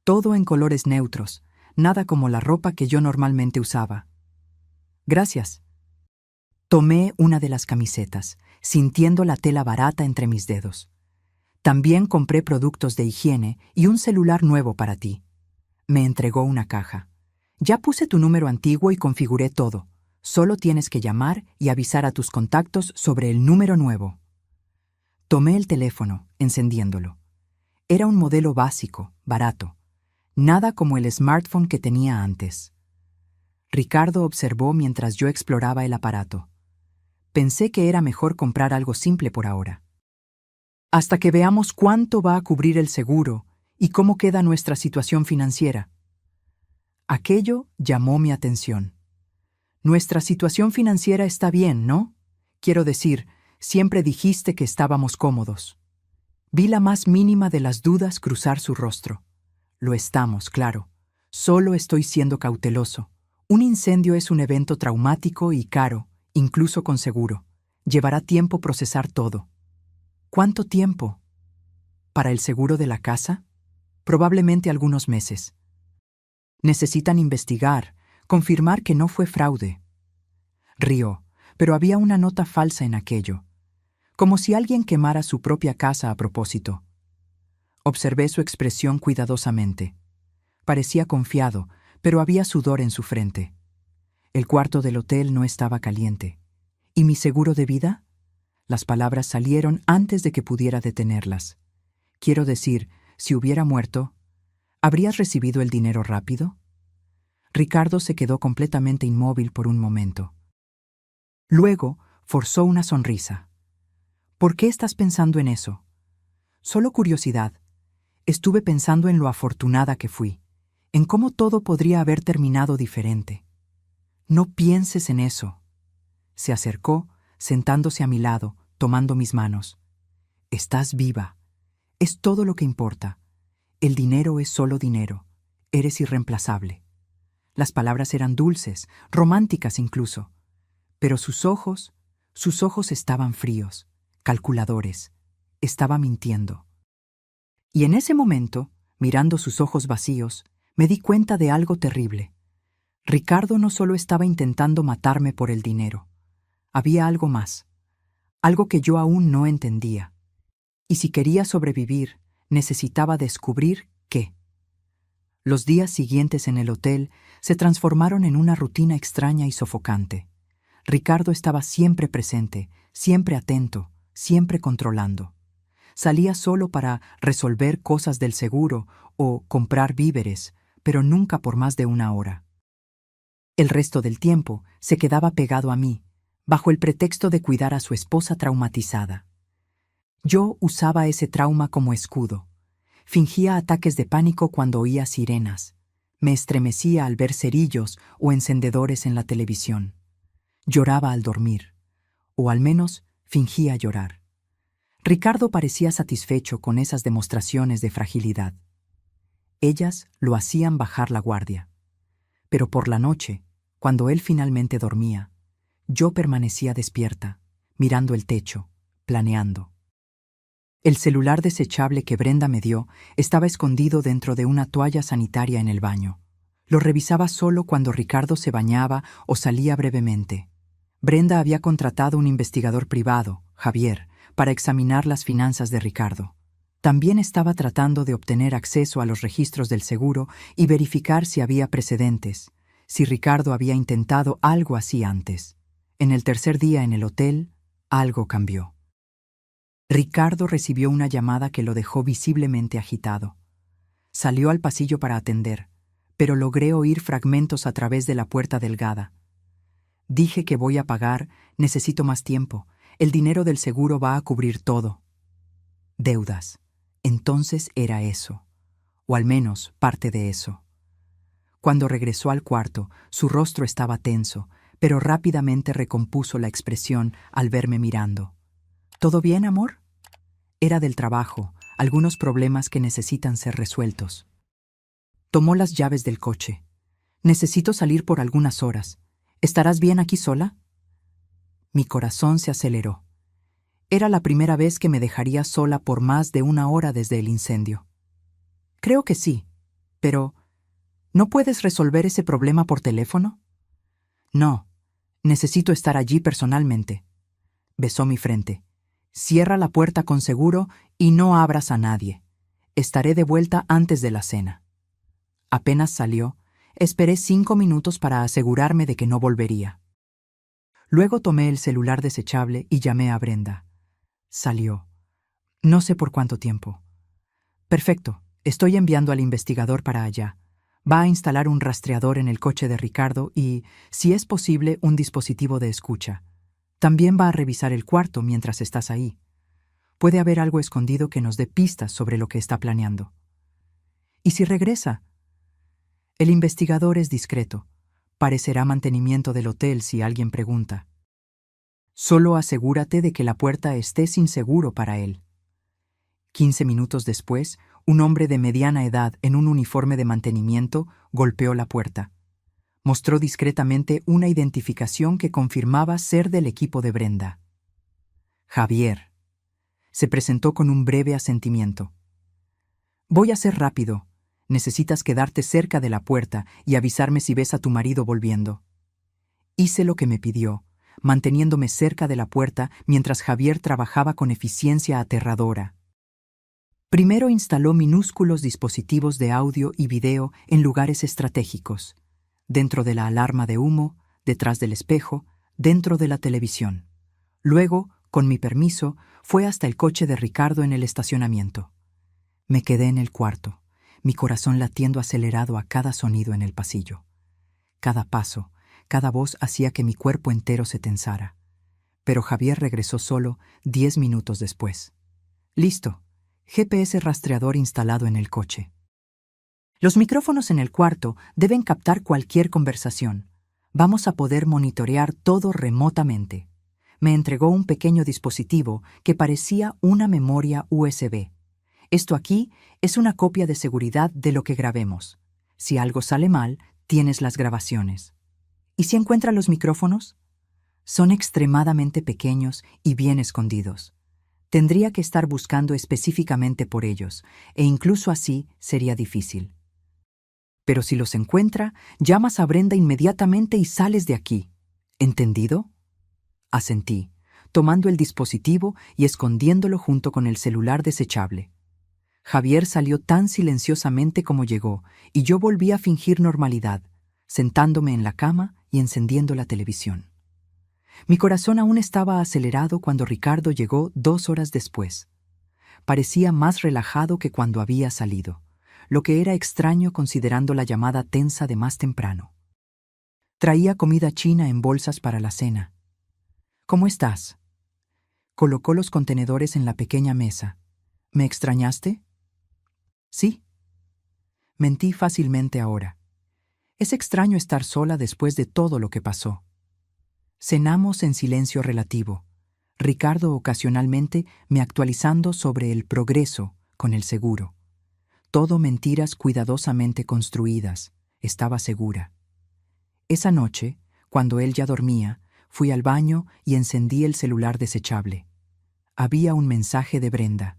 Todo en colores neutros, nada como la ropa que yo normalmente usaba. Gracias. Tomé una de las camisetas, sintiendo la tela barata entre mis dedos. También compré productos de higiene y un celular nuevo para ti. Me entregó una caja. Ya puse tu número antiguo y configuré todo. Solo tienes que llamar y avisar a tus contactos sobre el número nuevo. Tomé el teléfono, encendiéndolo. Era un modelo básico, barato. Nada como el smartphone que tenía antes. Ricardo observó mientras yo exploraba el aparato. Pensé que era mejor comprar algo simple por ahora. Hasta que veamos cuánto va a cubrir el seguro y cómo queda nuestra situación financiera. Aquello llamó mi atención. Nuestra situación financiera está bien, ¿no? Quiero decir, siempre dijiste que estábamos cómodos. Vi la más mínima de las dudas cruzar su rostro. Lo estamos, claro. Solo estoy siendo cauteloso. Un incendio es un evento traumático y caro, incluso con seguro. Llevará tiempo procesar todo. ¿Cuánto tiempo? ¿Para el seguro de la casa? Probablemente algunos meses. Necesitan investigar, confirmar que no fue fraude. Rió, pero había una nota falsa en aquello, como si alguien quemara su propia casa a propósito. Observé su expresión cuidadosamente. Parecía confiado, pero había sudor en su frente. El cuarto del hotel no estaba caliente. ¿Y mi seguro de vida? Las palabras salieron antes de que pudiera detenerlas. Quiero decir, si hubiera muerto, ¿habrías recibido el dinero rápido? Ricardo se quedó completamente inmóvil por un momento. Luego, forzó una sonrisa. ¿Por qué estás pensando en eso? Solo curiosidad. Estuve pensando en lo afortunada que fui, en cómo todo podría haber terminado diferente. No pienses en eso. Se acercó, sentándose a mi lado, tomando mis manos. Estás viva. Es todo lo que importa. El dinero es solo dinero. Eres irreemplazable. Las palabras eran dulces, románticas incluso. Pero sus ojos estaban fríos, calculadores. Estaba mintiendo. Y en ese momento, mirando sus ojos vacíos, me di cuenta de algo terrible. Ricardo no solo estaba intentando matarme por el dinero. Había algo más. Algo que yo aún no entendía. Y si quería sobrevivir, necesitaba descubrir qué. Los días siguientes en el hotel se transformaron en una rutina extraña y sofocante. Ricardo estaba siempre presente, siempre atento, siempre controlando. Salía solo para resolver cosas del seguro o comprar víveres, pero nunca por más de una hora. El resto del tiempo se quedaba pegado a mí, bajo el pretexto de cuidar a su esposa traumatizada. Yo usaba ese trauma como escudo. Fingía ataques de pánico cuando oía sirenas. Me estremecía al ver cerillos o encendedores en la televisión. Lloraba al dormir, o al menos fingía llorar. Ricardo parecía satisfecho con esas demostraciones de fragilidad. Ellas lo hacían bajar la guardia. Pero por la noche, cuando él finalmente dormía, yo permanecía despierta, mirando el techo, planeando. El celular desechable que Brenda me dio estaba escondido dentro de una toalla sanitaria en el baño. Lo revisaba solo cuando Ricardo se bañaba o salía brevemente. Brenda había contratado un investigador privado, Javier, para examinar las finanzas de Ricardo. También estaba tratando de obtener acceso a los registros del seguro y verificar si había precedentes, si Ricardo había intentado algo así antes. En el tercer día en el hotel, algo cambió. Ricardo recibió una llamada que lo dejó visiblemente agitado. Salió al pasillo para atender, pero logré oír fragmentos a través de la puerta delgada. Dije que voy a pagar, necesito más tiempo, el dinero del seguro va a cubrir todo. Deudas. Entonces era eso, o al menos parte de eso. Cuando regresó al cuarto, su rostro estaba tenso, pero rápidamente recompuso la expresión al verme mirando. ¿Todo bien, amor? Era del trabajo, algunos problemas que necesitan ser resueltos. Tomó las llaves del coche. Necesito salir por algunas horas. ¿Estarás bien aquí sola? Mi corazón se aceleró. Era la primera vez que me dejaría sola por más de una hora desde el incendio. Creo que sí, pero ¿no puedes resolver ese problema por teléfono? No, necesito estar allí personalmente. Besó mi frente. Cierra la puerta con seguro y no abras a nadie. Estaré de vuelta antes de la cena. Apenas salió, esperé 5 minutos para asegurarme de que no volvería. Luego tomé el celular desechable y llamé a Brenda. Salió. No sé por cuánto tiempo. Perfecto, estoy enviando al investigador para allá. Va a instalar un rastreador en el coche de Ricardo y, si es posible, un dispositivo de escucha. También va a revisar el cuarto mientras estás ahí. Puede haber algo escondido que nos dé pistas sobre lo que está planeando. ¿Y si regresa? El investigador es discreto. Parecerá mantenimiento del hotel si alguien pregunta. Solo asegúrate de que la puerta esté sin seguro para él. 15 minutos después, un hombre de mediana edad en un uniforme de mantenimiento golpeó la puerta. Mostró discretamente una identificación que confirmaba ser del equipo de Brenda. Javier. Se presentó con un breve asentimiento. Voy a ser rápido. Necesitas quedarte cerca de la puerta y avisarme si ves a tu marido volviendo. Hice lo que me pidió, manteniéndome cerca de la puerta mientras Javier trabajaba con eficiencia aterradora. Primero instaló minúsculos dispositivos de audio y video en lugares estratégicos, dentro de la alarma de humo, detrás del espejo, dentro de la televisión. Luego, con mi permiso, fue hasta el coche de Ricardo en el estacionamiento. Me quedé en el cuarto, mi corazón latiendo acelerado a cada sonido en el pasillo. Cada paso, cada voz hacía que mi cuerpo entero se tensara. Pero Javier regresó solo 10 minutos después. Listo. GPS rastreador instalado en el coche. Los micrófonos en el cuarto deben captar cualquier conversación. Vamos a poder monitorear todo remotamente. Me entregó un pequeño dispositivo que parecía una memoria USB. Esto aquí es una copia de seguridad de lo que grabemos. Si algo sale mal, tienes las grabaciones. ¿Y si encuentra los micrófonos? Son extremadamente pequeños y bien escondidos. Tendría que estar buscando específicamente por ellos, e incluso así sería difícil. Pero si los encuentra, llamas a Brenda inmediatamente y sales de aquí. ¿Entendido? Asentí, tomando el dispositivo y escondiéndolo junto con el celular desechable. Javier salió tan silenciosamente como llegó, y yo volví a fingir normalidad, sentándome en la cama y encendiendo la televisión. Mi corazón aún estaba acelerado cuando Ricardo llegó 2 horas después. Parecía más relajado que cuando había salido, lo que era extraño considerando la llamada tensa de más temprano. Traía comida china en bolsas para la cena. ¿Cómo estás? Colocó los contenedores en la pequeña mesa. ¿Me extrañaste? Sí. Mentí fácilmente ahora. Es extraño estar sola después de todo lo que pasó. Cenamos en silencio relativo, Ricardo ocasionalmente me actualizando sobre el progreso con el seguro. Todo mentiras cuidadosamente construidas, estaba segura. Esa noche, cuando él ya dormía, fui al baño y encendí el celular desechable. Había un mensaje de Brenda.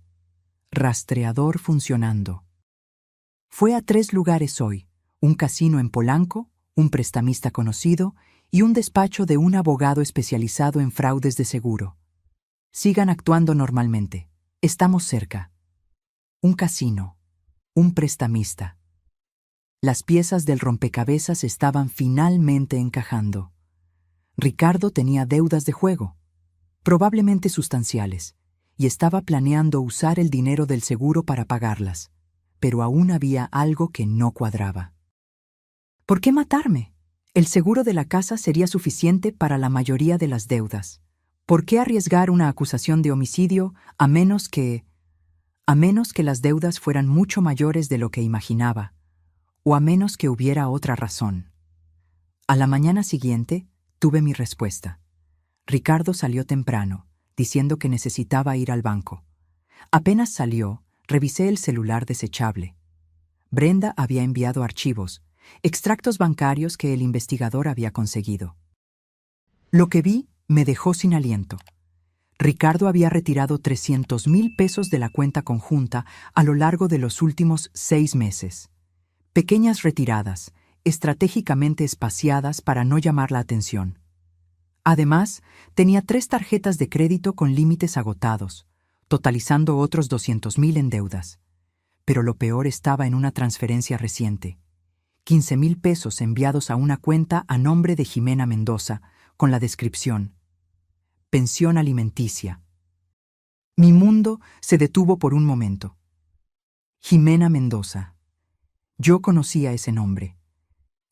Rastreador funcionando. Fue a 3 lugares hoy, un casino en Polanco, un prestamista conocido y un despacho de un abogado especializado en fraudes de seguro. Sigan actuando normalmente. Estamos cerca. Un casino. Un prestamista. Las piezas del rompecabezas estaban finalmente encajando. Ricardo tenía deudas de juego, probablemente sustanciales, y estaba planeando usar el dinero del seguro para pagarlas, pero aún había algo que no cuadraba. ¿Por qué matarme? El seguro de la casa sería suficiente para la mayoría de las deudas. ¿Por qué arriesgar una acusación de homicidio a menos que las deudas fueran mucho mayores de lo que imaginaba, o a menos que hubiera otra razón? A la mañana siguiente, tuve mi respuesta. Ricardo salió temprano, diciendo que necesitaba ir al banco. Apenas salió, revisé el celular desechable. Brenda había enviado archivos, extractos bancarios que el investigador había conseguido. Lo que vi me dejó sin aliento. Ricardo había retirado 300,000 pesos de la cuenta conjunta a lo largo de los últimos 6 meses. Pequeñas retiradas, estratégicamente espaciadas para no llamar la atención. Además, tenía 3 tarjetas de crédito con límites agotados, totalizando otros 200,000 en deudas. Pero lo peor estaba en una transferencia reciente. 15,000 pesos enviados a una cuenta a nombre de Jimena Mendoza, con la descripción: pensión alimenticia. Mi mundo se detuvo por un momento. Jimena Mendoza. Yo conocía ese nombre.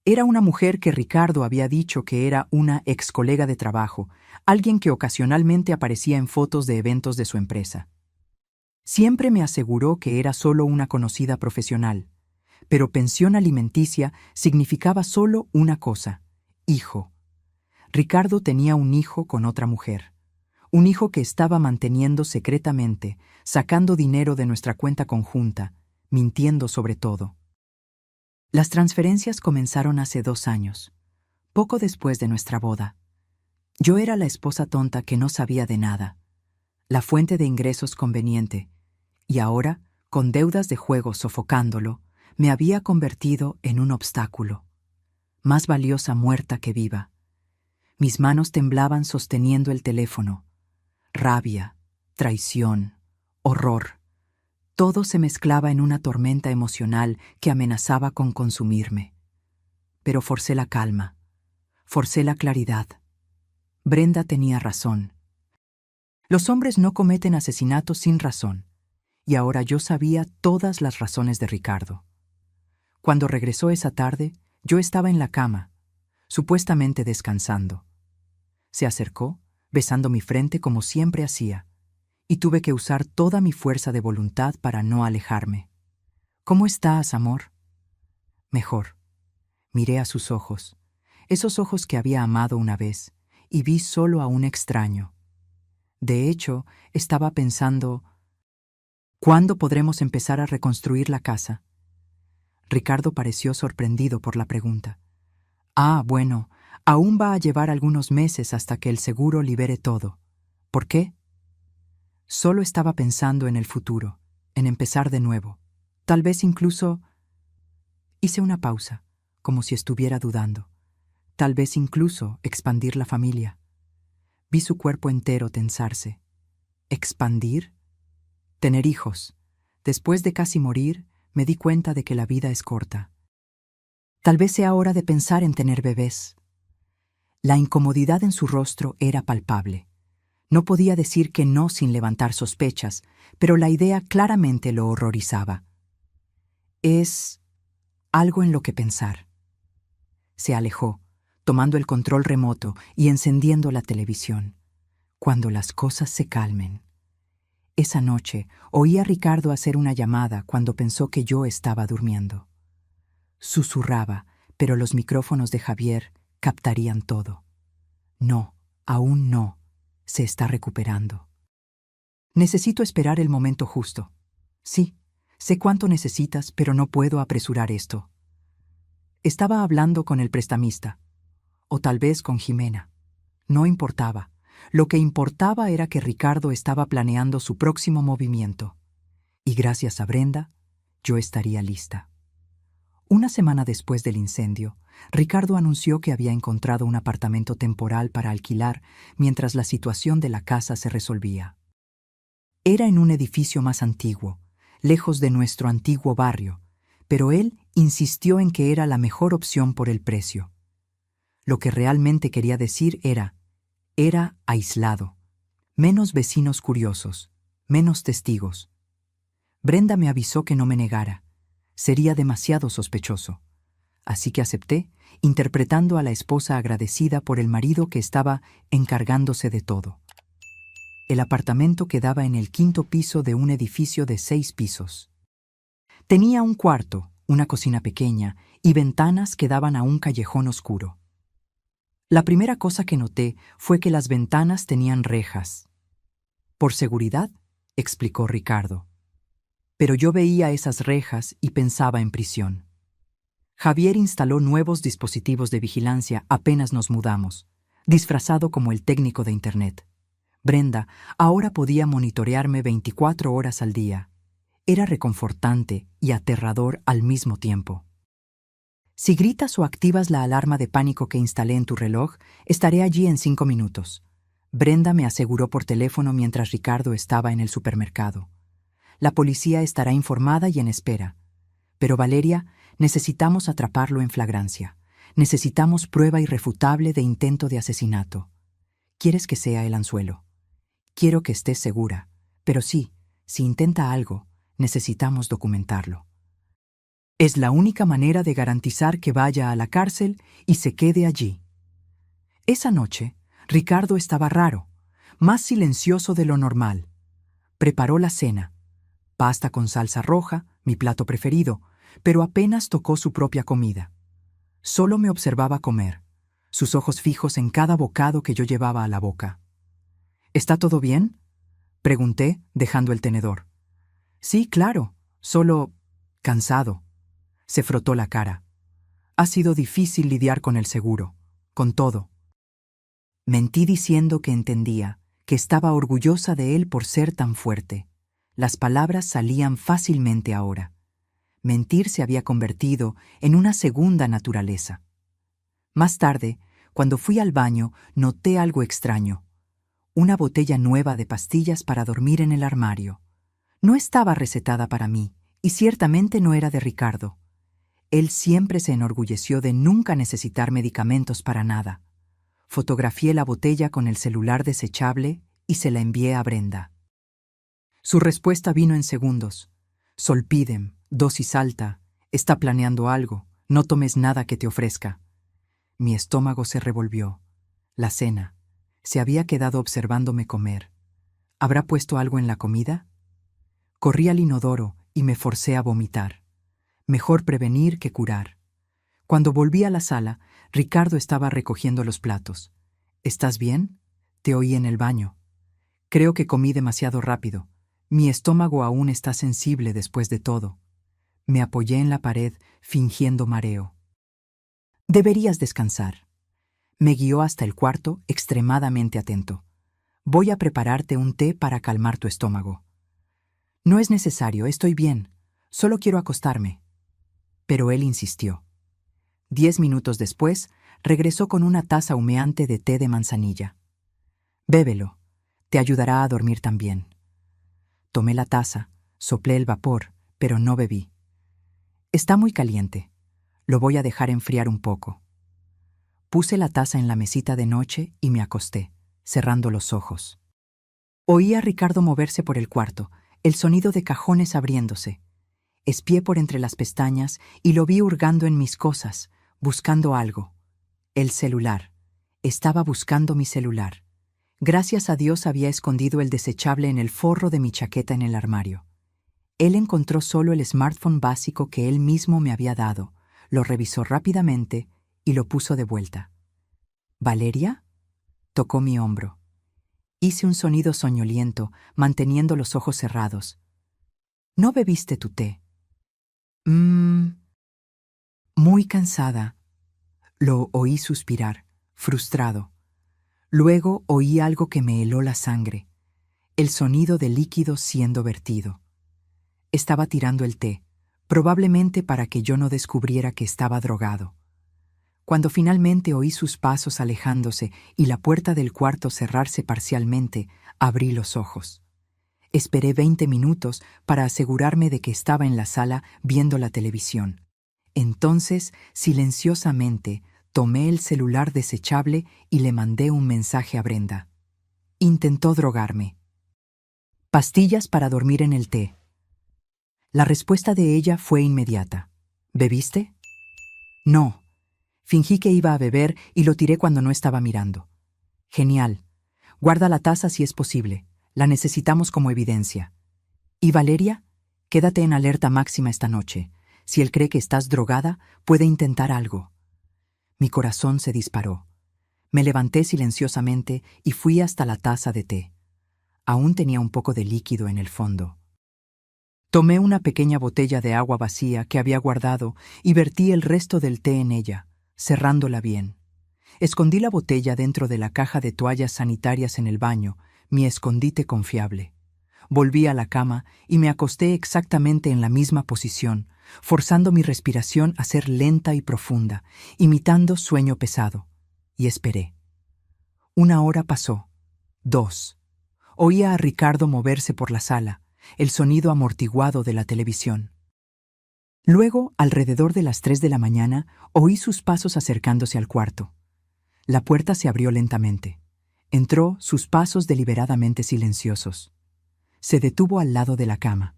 Era una mujer que Ricardo había dicho que era una ex colega de trabajo, alguien que ocasionalmente aparecía en fotos de eventos de su empresa. Siempre me aseguró que era solo una conocida profesional, pero pensión alimenticia significaba solo una cosa: hijo. Ricardo tenía un hijo con otra mujer, un hijo que estaba manteniendo secretamente, sacando dinero de nuestra cuenta conjunta, mintiendo sobre todo. Las transferencias comenzaron hace 2 años, poco después de nuestra boda. Yo era la esposa tonta que no sabía de nada, la fuente de ingresos conveniente, y ahora, con deudas de juego sofocándolo, me había convertido en un obstáculo, más valiosa muerta que viva. Mis manos temblaban sosteniendo el teléfono. Rabia, traición, horror. Todo se mezclaba en una tormenta emocional que amenazaba con consumirme. Pero forcé la calma, forcé la claridad. Brenda tenía razón. Los hombres no cometen asesinatos sin razón, y ahora yo sabía todas las razones de Ricardo. Cuando regresó esa tarde, yo estaba en la cama, supuestamente descansando. Se acercó, besando mi frente como siempre hacía, y tuve que usar toda mi fuerza de voluntad para no alejarme. «¿Cómo estás, amor?» «Mejor». Miré a sus ojos, esos ojos que había amado una vez, y vi solo a un extraño. De hecho, estaba pensando, ¿cuándo podremos empezar a reconstruir la casa? Ricardo pareció sorprendido por la pregunta. Bueno, aún va a llevar algunos meses hasta que el seguro libere todo. ¿Por qué? Solo estaba pensando en el futuro, en empezar de nuevo. Tal vez incluso... Hice una pausa, como si estuviera dudando. Tal vez incluso expandir la familia. Vi su cuerpo entero tensarse. ¿Expandir? Tener hijos. Después de casi morir, me di cuenta de que la vida es corta. Tal vez sea hora de pensar en tener bebés. La incomodidad en su rostro era palpable. No podía decir que no sin levantar sospechas, pero la idea claramente lo horrorizaba. Es algo en lo que pensar. Se alejó, tomando el control remoto y encendiendo la televisión. Cuando las cosas se calmen. Esa noche oí a Ricardo hacer una llamada cuando pensó que yo estaba durmiendo. Susurraba, pero los micrófonos de Javier captarían todo. No, aún no. Se está recuperando. Necesito esperar el momento justo. Sí, sé cuánto necesitas, pero no puedo apresurar esto. Estaba hablando con el prestamista, o tal vez con Jimena. No importaba. Lo que importaba era que Ricardo estaba planeando su próximo movimiento. Y gracias a Brenda, yo estaría lista. Una semana después del incendio, Ricardo anunció que había encontrado un apartamento temporal para alquilar mientras la situación de la casa se resolvía. Era en un edificio más antiguo, lejos de nuestro antiguo barrio, pero él insistió en que era la mejor opción por el precio. Lo que realmente quería decir era aislado, menos vecinos curiosos, menos testigos. Brenda me avisó que no me negara. Sería demasiado sospechoso. Así que acepté, interpretando a la esposa agradecida por el marido que estaba encargándose de todo. El apartamento quedaba en el 5º piso de un edificio de 6 pisos. Tenía un cuarto, una cocina pequeña y ventanas que daban a un callejón oscuro. La primera cosa que noté fue que las ventanas tenían rejas. «Por seguridad», explicó Ricardo. Pero yo veía esas rejas y pensaba en prisión. Javier instaló nuevos dispositivos de vigilancia apenas nos mudamos, disfrazado como el técnico de Internet. Brenda ahora podía monitorearme 24 horas al día. Era reconfortante y aterrador al mismo tiempo. «Si gritas o activas la alarma de pánico que instalé en tu reloj, estaré allí en 5 minutos», Brenda me aseguró por teléfono mientras Ricardo estaba en el supermercado. «La policía estará informada y en espera. Pero Valeria, necesitamos atraparlo en flagrancia. Necesitamos prueba irrefutable de intento de asesinato. ¿Quieres que sea el anzuelo? Quiero que estés segura. Pero sí, si intenta algo, necesitamos documentarlo». Es la única manera de garantizar que vaya a la cárcel y se quede allí. Esa noche, Ricardo estaba raro, más silencioso de lo normal. Preparó la cena, pasta con salsa roja, mi plato preferido, pero apenas tocó su propia comida. Solo me observaba comer, sus ojos fijos en cada bocado que yo llevaba a la boca. ¿Está todo bien?, pregunté, dejando el tenedor. Sí, claro, solo cansado. Se frotó la cara. Ha sido difícil lidiar con el seguro, con todo. Mentí diciendo que entendía, que estaba orgullosa de él por ser tan fuerte. Las palabras salían fácilmente ahora. Mentir se había convertido en una segunda naturaleza. Más tarde, cuando fui al baño, noté algo extraño. Una botella nueva de pastillas para dormir en el armario. No estaba recetada para mí, y ciertamente no era de Ricardo. Él siempre se enorgulleció de nunca necesitar medicamentos para nada. Fotografié la botella con el celular desechable y se la envié a Brenda. Su respuesta vino en segundos. Solpidem, dosis alta, está planeando algo, no tomes nada que te ofrezca. Mi estómago se revolvió. La cena. Se había quedado observándome comer. ¿Habrá puesto algo en la comida? Corrí al inodoro y me forcé a vomitar. Mejor prevenir que curar. Cuando volví a la sala, Ricardo estaba recogiendo los platos. ¿Estás bien? Te oí en el baño. Creo que comí demasiado rápido. Mi estómago aún está sensible después de todo. Me apoyé en la pared, fingiendo mareo. Deberías descansar. Me guió hasta el cuarto, extremadamente atento. Voy a prepararte un té para calmar tu estómago. No es necesario, estoy bien. Solo quiero acostarme. Pero él insistió. 10 minutos después, regresó con una taza humeante de té de manzanilla. Bébelo. Te ayudará a dormir también. Tomé la taza, soplé el vapor, pero no bebí. Está muy caliente. Lo voy a dejar enfriar un poco. Puse la taza en la mesita de noche y me acosté, cerrando los ojos. Oí a Ricardo moverse por el cuarto, el sonido de cajones abriéndose. Espié por entre las pestañas y lo vi hurgando en mis cosas, buscando algo. El celular. Estaba buscando mi celular. Gracias a Dios había escondido el desechable en el forro de mi chaqueta en el armario. Él encontró solo el smartphone básico que él mismo me había dado, lo revisó rápidamente y lo puso de vuelta. ¿Valeria? Tocó mi hombro. Hice un sonido soñoliento, manteniendo los ojos cerrados. ¿No bebiste tu té? Muy cansada. Lo oí suspirar, frustrado. Luego oí algo que me heló la sangre, el sonido de líquido siendo vertido. Estaba tirando el té, probablemente para que yo no descubriera que estaba drogado. Cuando finalmente oí sus pasos alejándose y la puerta del cuarto cerrarse parcialmente, abrí los ojos. Esperé 20 minutos para asegurarme de que estaba en la sala viendo la televisión. Entonces, silenciosamente, tomé el celular desechable y le mandé un mensaje a Brenda. Intentó drogarme. Pastillas para dormir en el té. La respuesta de ella fue inmediata. ¿Bebiste? No. Fingí que iba a beber y lo tiré cuando no estaba mirando. Genial. Guarda la taza si es posible. La necesitamos como evidencia. ¿Y Valeria? Quédate en alerta máxima esta noche. Si él cree que estás drogada, puede intentar algo. Mi corazón se disparó. Me levanté silenciosamente y fui hasta la taza de té. Aún tenía un poco de líquido en el fondo. Tomé una pequeña botella de agua vacía que había guardado y vertí el resto del té en ella, cerrándola bien. Escondí la botella dentro de la caja de toallas sanitarias en el baño, mi escondite confiable. Volví a la cama y me acosté exactamente en la misma posición, forzando mi respiración a ser lenta y profunda, imitando sueño pesado. Y esperé. 1 hora pasó. 2. Oía a Ricardo moverse por la sala, el sonido amortiguado de la televisión. Luego, alrededor de las 3 de la mañana, oí sus pasos acercándose al cuarto. La puerta se abrió lentamente. Entró, sus pasos deliberadamente silenciosos. Se detuvo al lado de la cama.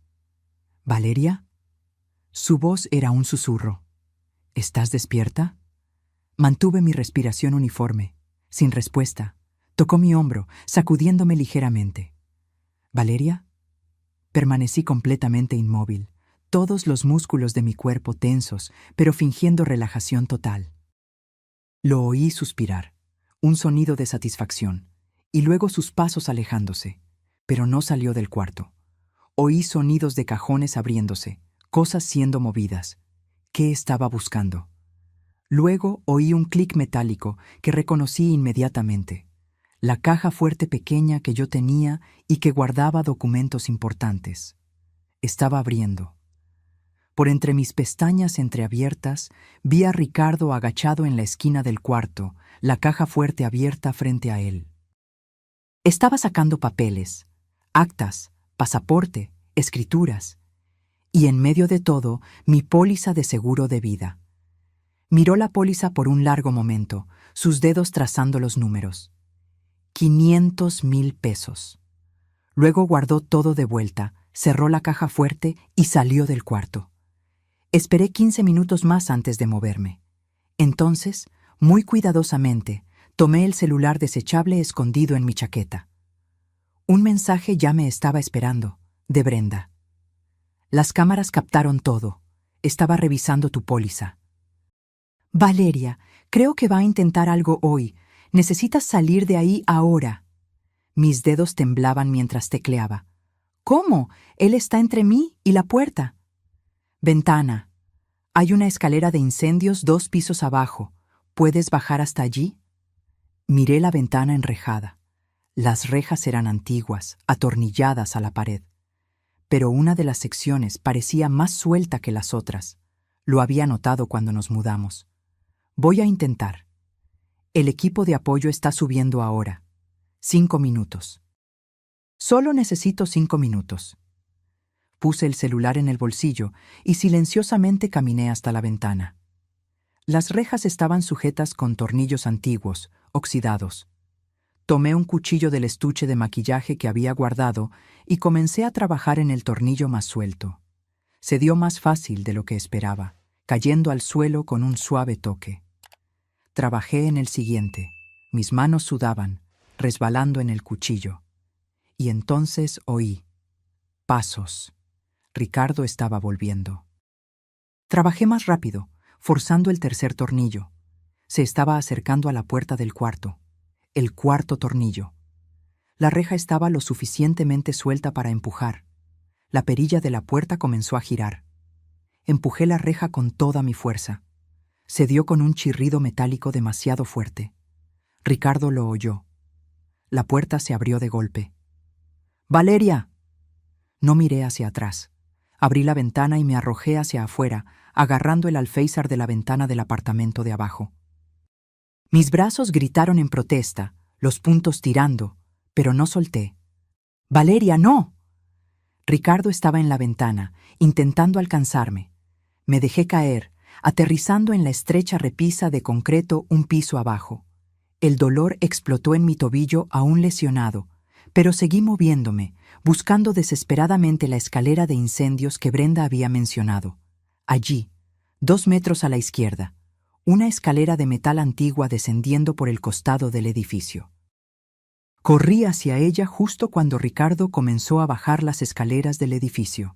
¿Valeria? Su voz era un susurro. ¿Estás despierta? Mantuve mi respiración uniforme, sin respuesta. Tocó mi hombro, sacudiéndome ligeramente. ¿Valeria? Permanecí completamente inmóvil, todos los músculos de mi cuerpo tensos, pero fingiendo relajación total. Lo oí suspirar, un sonido de satisfacción, y luego sus pasos alejándose, pero no salió del cuarto. Oí sonidos de cajones abriéndose, cosas siendo movidas. ¿Qué estaba buscando? Luego oí un clic metálico que reconocí inmediatamente. La caja fuerte pequeña que yo tenía y que guardaba documentos importantes. Estaba abriendo. Por entre mis pestañas entreabiertas, vi a Ricardo agachado en la esquina del cuarto, la caja fuerte abierta frente a él. Estaba sacando papeles, actas, pasaporte, escrituras, y en medio de todo, mi póliza de seguro de vida. Miró la póliza por un largo momento, sus dedos trazando los números. 500,000 pesos. Luego guardó todo de vuelta, cerró la caja fuerte y salió del cuarto. Esperé 15 minutos más antes de moverme. Entonces, muy cuidadosamente, tomé el celular desechable escondido en mi chaqueta. Un mensaje ya me estaba esperando, de Brenda. Las cámaras captaron todo. Estaba revisando tu póliza. Valeria, creo que va a intentar algo hoy. Necesitas salir de ahí ahora. Mis dedos temblaban mientras tecleaba. ¿Cómo? Él está entre mí y la puerta. Ventana. Hay una escalera de incendios 2 pisos abajo. ¿Puedes bajar hasta allí? Miré la ventana enrejada. Las rejas eran antiguas, atornilladas a la pared. Pero una de las secciones parecía más suelta que las otras. Lo había notado cuando nos mudamos. Voy a intentar. El equipo de apoyo está subiendo ahora. 5 minutos. Solo necesito 5 minutos. Puse el celular en el bolsillo y silenciosamente caminé hasta la ventana. Las rejas estaban sujetas con tornillos antiguos, oxidados. Tomé un cuchillo del estuche de maquillaje que había guardado y comencé a trabajar en el tornillo más suelto. Se dio más fácil de lo que esperaba, cayendo al suelo con un suave toque. Trabajé en el siguiente. Mis manos sudaban, resbalando en el cuchillo. Y entonces oí pasos. Ricardo estaba volviendo. Trabajé más rápido, forzando el tercer tornillo. Se estaba acercando a la puerta del cuarto. El cuarto tornillo. La reja estaba lo suficientemente suelta para empujar. La perilla de la puerta comenzó a girar. Empujé la reja con toda mi fuerza. Se dio con un chirrido metálico demasiado fuerte. Ricardo lo oyó. La puerta se abrió de golpe. ¡Valeria! No miré hacia atrás. Abrí la ventana y me arrojé hacia afuera, agarrando el alféizar de la ventana del apartamento de abajo. Mis brazos gritaron en protesta, los puntos tirando, pero no solté. ¡Valeria, no! Ricardo estaba en la ventana, intentando alcanzarme. Me dejé caer, aterrizando en la estrecha repisa de concreto un piso abajo. El dolor explotó en mi tobillo aún lesionado, pero seguí moviéndome, buscando desesperadamente la escalera de incendios que Brenda había mencionado. Allí, 2 metros a la izquierda, una escalera de metal antigua descendiendo por el costado del edificio. Corrí hacia ella justo cuando Ricardo comenzó a bajar las escaleras del edificio.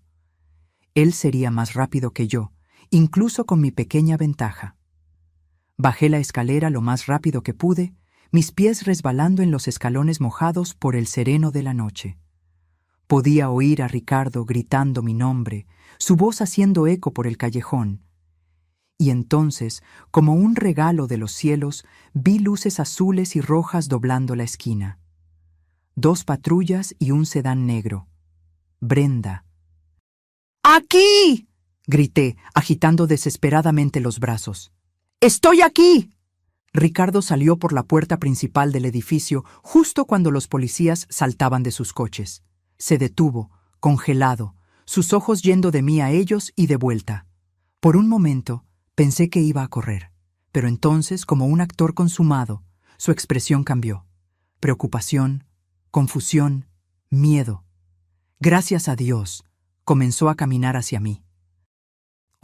Él sería más rápido que yo, incluso con mi pequeña ventaja. Bajé la escalera lo más rápido que pude, mis pies resbalando en los escalones mojados por el sereno de la noche. Podía oír a Ricardo gritando mi nombre, su voz haciendo eco por el callejón. Y entonces, como un regalo de los cielos, vi luces azules y rojas doblando la esquina. 2 patrullas y un sedán negro. Brenda. ¡Aquí! Grité, agitando desesperadamente los brazos. ¡Estoy aquí! Ricardo salió por la puerta principal del edificio justo cuando los policías saltaban de sus coches. Se detuvo, congelado, sus ojos yendo de mí a ellos y de vuelta. Por un momento, pensé que iba a correr, pero entonces, como un actor consumado, su expresión cambió. Preocupación, confusión, miedo. Gracias a Dios, comenzó a caminar hacia mí.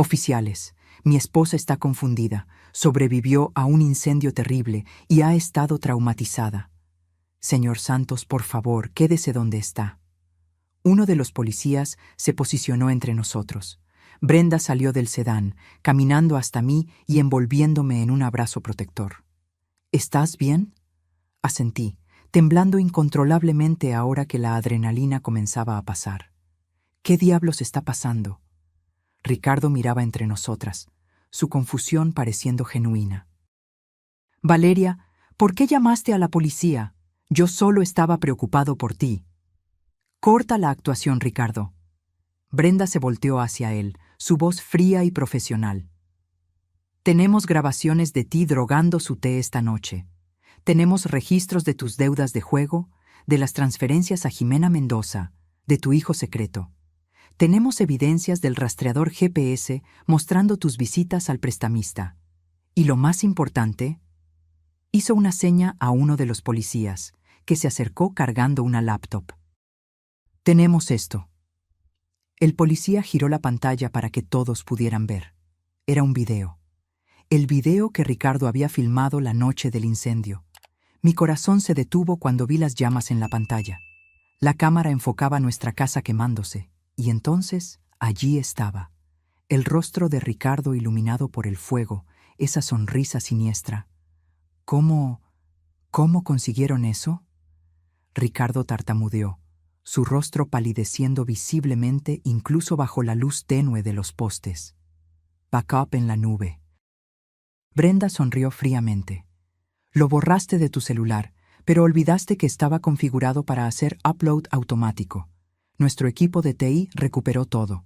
Oficiales, mi esposa está confundida, sobrevivió a un incendio terrible y ha estado traumatizada. Señor Santos, por favor, quédese donde está. Uno de los policías se posicionó entre nosotros. Brenda salió del sedán, caminando hasta mí y envolviéndome en un abrazo protector. ¿Estás bien? Asentí, temblando incontrolablemente ahora que la adrenalina comenzaba a pasar. ¿Qué diablos está pasando? Ricardo miraba entre nosotras, su confusión pareciendo genuina. Valeria, ¿por qué llamaste a la policía? Yo solo estaba preocupado por ti. Corta la actuación, Ricardo. Brenda se volteó hacia él, su voz fría y profesional. Tenemos grabaciones de ti drogando su té esta noche. Tenemos registros de tus deudas de juego, de las transferencias a Jimena Mendoza, de tu hijo secreto. Tenemos evidencias del rastreador GPS mostrando tus visitas al prestamista. Y lo más importante, hizo una seña a uno de los policías, que se acercó cargando una laptop. Tenemos esto. El policía giró la pantalla para que todos pudieran ver. Era un video. El video que Ricardo había filmado la noche del incendio. Mi corazón se detuvo cuando vi las llamas en la pantalla. La cámara enfocaba nuestra casa quemándose, y entonces allí estaba, el rostro de Ricardo iluminado por el fuego, esa sonrisa siniestra. ¿Cómo consiguieron eso? Ricardo tartamudeó, su rostro palideciendo visiblemente incluso bajo la luz tenue de los postes. Backup en la nube. Brenda sonrió fríamente. Lo borraste de tu celular, pero olvidaste que estaba configurado para hacer upload automático. Nuestro equipo de TI recuperó todo.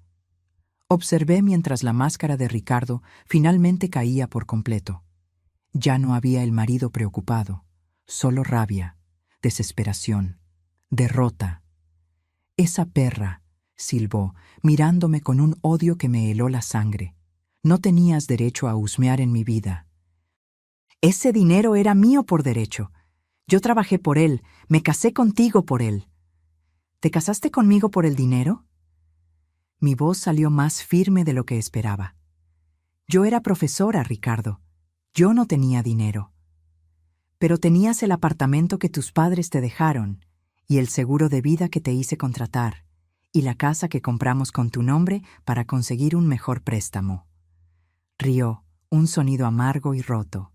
Observé mientras la máscara de Ricardo finalmente caía por completo. Ya no había el marido preocupado, solo rabia, desesperación, derrota. Esa perra, silbó, mirándome con un odio que me heló la sangre. No tenías derecho a husmear en mi vida. Ese dinero era mío por derecho. Yo trabajé por él, me casé contigo por él. ¿Te casaste conmigo por el dinero? Mi voz salió más firme de lo que esperaba. Yo era profesora, Ricardo. Yo no tenía dinero. Pero tenías el apartamento que tus padres te dejaron, y el seguro de vida que te hice contratar, y la casa que compramos con tu nombre para conseguir un mejor préstamo. Rió, un sonido amargo y roto.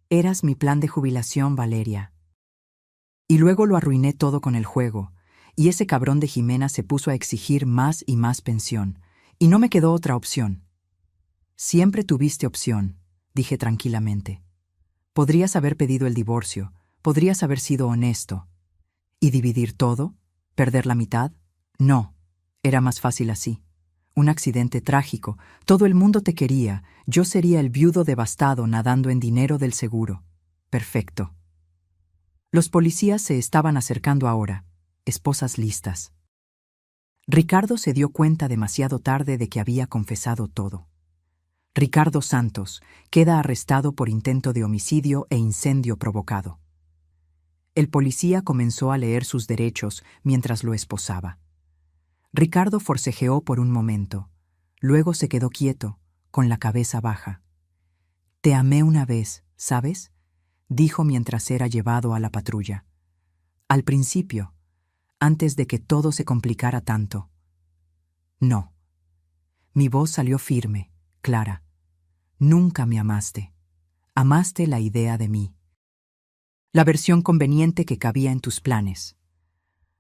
Eras mi plan de jubilación, Valeria. Y luego lo arruiné todo con el juego, y ese cabrón de Jimena se puso a exigir más y más pensión, y no me quedó otra opción. Siempre tuviste opción, dije tranquilamente. Podrías haber pedido el divorcio, podrías haber sido honesto. ¿Y dividir todo? ¿Perder la mitad? No, era más fácil así. Un accidente trágico, todo el mundo te quería, yo sería el viudo devastado nadando en dinero del seguro. Perfecto. Los policías se estaban acercando ahora, esposas listas. Ricardo se dio cuenta demasiado tarde de que había confesado todo. Ricardo Santos queda arrestado por intento de homicidio e incendio provocado. El policía comenzó a leer sus derechos mientras lo esposaba. Ricardo forcejeó por un momento, luego se quedó quieto, con la cabeza baja. «Te amé una vez, ¿sabes?», dijo mientras era llevado a la patrulla. Al principio, antes de que todo se complicara tanto. No. Mi voz salió firme, clara. Nunca me amaste. Amaste la idea de mí. La versión conveniente que cabía en tus planes.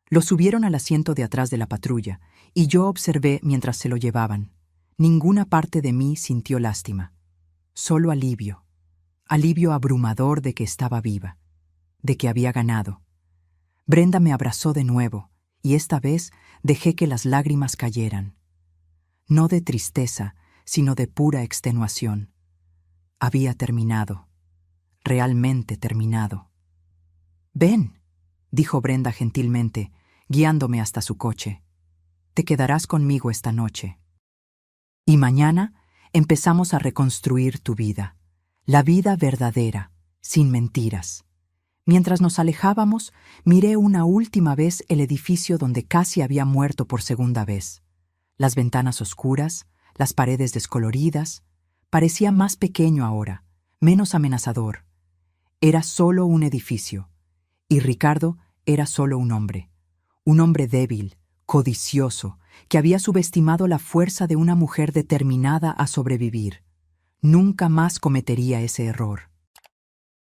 Lo subieron al asiento de atrás de la patrulla, y yo observé mientras se lo llevaban. Ninguna parte de mí sintió lástima. Solo alivio. Alivio abrumador de que estaba viva. De que había ganado. Brenda me abrazó de nuevo, y esta vez dejé que las lágrimas cayeran. No de tristeza, sino de pura extenuación. Había terminado. Realmente terminado. «Ven», dijo Brenda gentilmente, guiándome hasta su coche. «Te quedarás conmigo esta noche. Y mañana empezamos a reconstruir tu vida, la vida verdadera, sin mentiras». Mientras nos alejábamos, miré una última vez el edificio donde casi había muerto por segunda vez. Las ventanas oscuras, las paredes descoloridas. Parecía más pequeño ahora, menos amenazador. Era solo un edificio, y Ricardo era solo un hombre débil, codicioso, que había subestimado la fuerza de una mujer determinada a sobrevivir. Nunca más cometería ese error.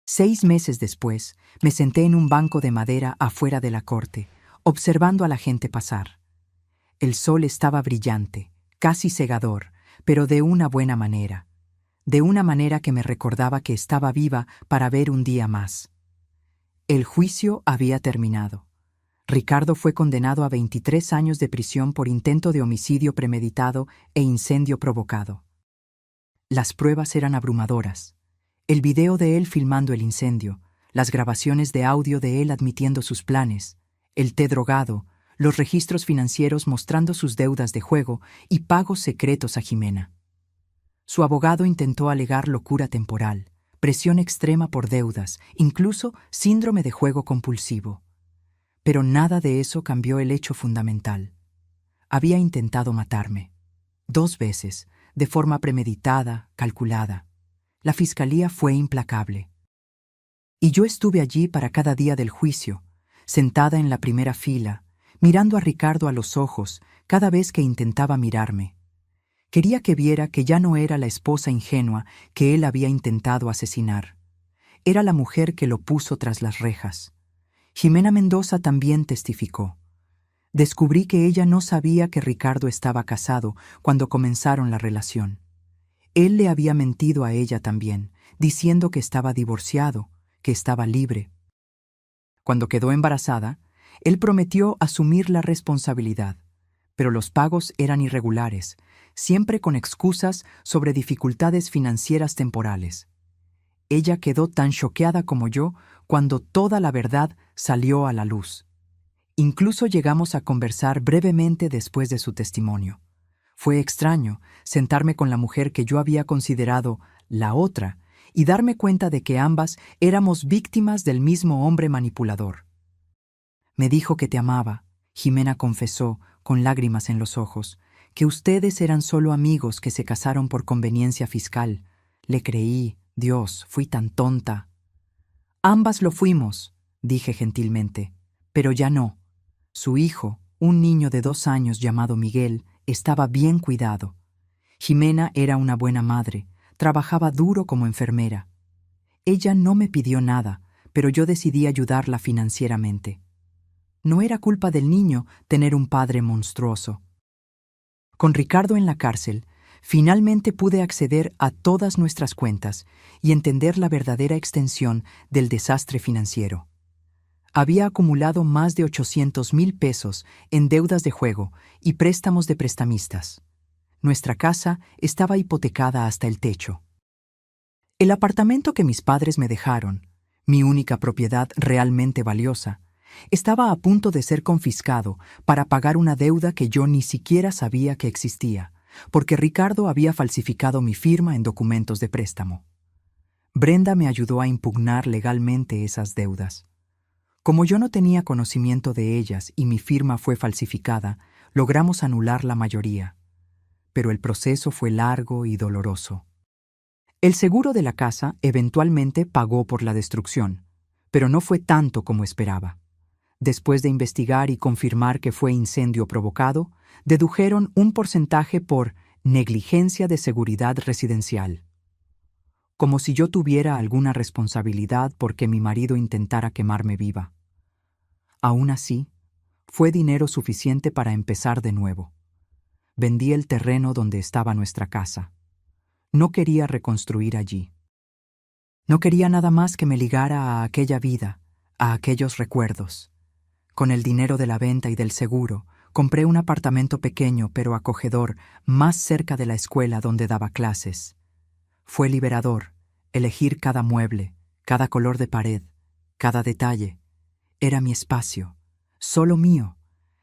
6 meses después, me senté en un banco de madera afuera de la corte, observando a la gente pasar. El sol estaba brillante, casi cegador, pero de una buena manera. De una manera que me recordaba que estaba viva para ver un día más. El juicio había terminado. Ricardo fue condenado a 23 años de prisión por intento de homicidio premeditado e incendio provocado. Las pruebas eran abrumadoras. El video de él filmando el incendio, las grabaciones de audio de él admitiendo sus planes, el té drogado, los registros financieros mostrando sus deudas de juego y pagos secretos a Jimena. Su abogado intentó alegar locura temporal, presión extrema por deudas, incluso síndrome de juego compulsivo. Pero nada de eso cambió el hecho fundamental. Había intentado matarme. 2 veces, de forma premeditada, calculada. La fiscalía fue implacable. Y yo estuve allí para cada día del juicio, sentada en la primera fila, mirando a Ricardo a los ojos cada vez que intentaba mirarme. Quería que viera que ya no era la esposa ingenua que él había intentado asesinar. Era la mujer que lo puso tras las rejas. Jimena Mendoza también testificó. Descubrí que ella no sabía que Ricardo estaba casado cuando comenzaron la relación. Él le había mentido a ella también, diciendo que estaba divorciado, que estaba libre. Cuando quedó embarazada, él prometió asumir la responsabilidad, pero los pagos eran irregulares, siempre con excusas sobre dificultades financieras temporales. Ella quedó tan choqueada como yo cuando toda la verdad salió a la luz. Incluso llegamos a conversar brevemente después de su testimonio. Fue extraño sentarme con la mujer que yo había considerado la otra y darme cuenta de que ambas éramos víctimas del mismo hombre manipulador. Me dijo que te amaba. Jimena confesó, con lágrimas en los ojos, que ustedes eran solo amigos que se casaron por conveniencia fiscal. Le creí. Dios, fui tan tonta. Ambas lo fuimos, dije gentilmente, pero ya no. Su hijo, un niño de 2 años llamado Miguel, estaba bien cuidado. Jimena era una buena madre, trabajaba duro como enfermera. Ella no me pidió nada, pero yo decidí ayudarla financieramente. No era culpa del niño tener un padre monstruoso. Con Ricardo en la cárcel, finalmente pude acceder a todas nuestras cuentas y entender la verdadera extensión del desastre financiero. Había acumulado más de 800,000 pesos en deudas de juego y préstamos de prestamistas. Nuestra casa estaba hipotecada hasta el techo. El apartamento que mis padres me dejaron, mi única propiedad realmente valiosa, estaba a punto de ser confiscado para pagar una deuda que yo ni siquiera sabía que existía, porque Ricardo había falsificado mi firma en documentos de préstamo. Brenda me ayudó a impugnar legalmente esas deudas. Como yo no tenía conocimiento de ellas y mi firma fue falsificada, logramos anular la mayoría. Pero el proceso fue largo y doloroso. El seguro de la casa eventualmente pagó por la destrucción, pero no fue tanto como esperaba. Después de investigar y confirmar que fue incendio provocado, dedujeron un porcentaje por negligencia de seguridad residencial. Como si yo tuviera alguna responsabilidad porque mi marido intentara quemarme viva. Aún así, fue dinero suficiente para empezar de nuevo. Vendí el terreno donde estaba nuestra casa. No quería reconstruir allí. No quería nada más que me ligara a aquella vida, a aquellos recuerdos. Con el dinero de la venta y del seguro, compré un apartamento pequeño pero acogedor más cerca de la escuela donde daba clases. Fue liberador elegir cada mueble, cada color de pared, cada detalle. Era mi espacio, solo mío.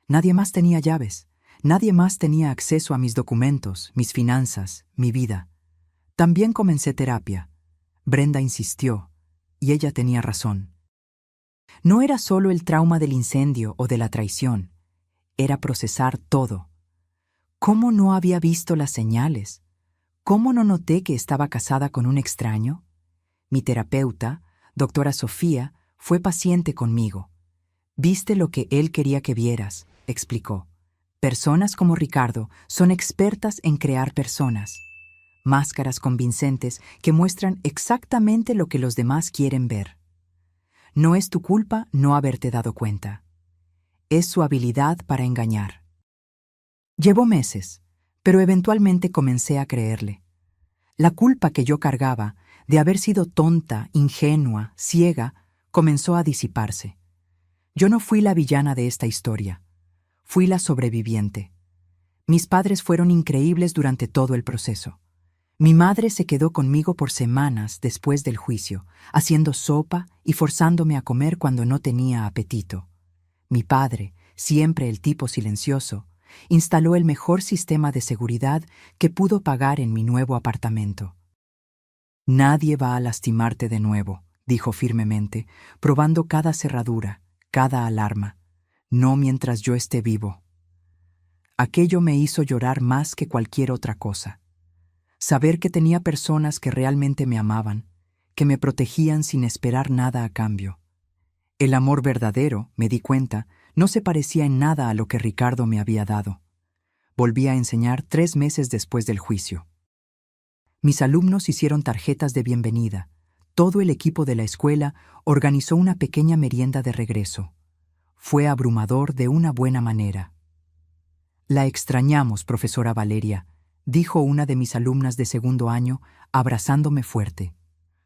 Nadie más tenía llaves, nadie más tenía acceso a mis documentos, mis finanzas, mi vida. También comencé terapia. Brenda insistió, y ella tenía razón. No era solo el trauma del incendio o de la traición, era procesar todo. ¿Cómo no había visto las señales? ¿Cómo no noté que estaba casada con un extraño? Mi terapeuta, doctora Sofía, fue paciente conmigo. Viste lo que él quería que vieras, explicó. Personas como Ricardo son expertas en crear personas. Máscaras convincentes que muestran exactamente lo que los demás quieren ver. No es tu culpa no haberte dado cuenta. Es su habilidad para engañar. Llevó meses, pero eventualmente comencé a creerle. La culpa que yo cargaba, de haber sido tonta, ingenua, ciega, comenzó a disiparse. Yo no fui la villana de esta historia. Fui la sobreviviente. Mis padres fueron increíbles durante todo el proceso. Mi madre se quedó conmigo por semanas después del juicio, haciendo sopa y forzándome a comer cuando no tenía apetito. Mi padre, siempre el tipo silencioso, instaló el mejor sistema de seguridad que pudo pagar en mi nuevo apartamento. Nadie va a lastimarte de nuevo, dijo firmemente, probando cada cerradura, cada alarma. No mientras yo esté vivo. Aquello me hizo llorar más que cualquier otra cosa. Saber que tenía personas que realmente me amaban, que me protegían sin esperar nada a cambio. El amor verdadero, me di cuenta, no se parecía en nada a lo que Ricardo me había dado. Volví a enseñar 3 meses después del juicio. Mis alumnos hicieron tarjetas de bienvenida. Todo el equipo de la escuela organizó una pequeña merienda de regreso. Fue abrumador de una buena manera. La extrañamos, profesora Valeria, dijo una de mis alumnas de segundo año, abrazándome fuerte.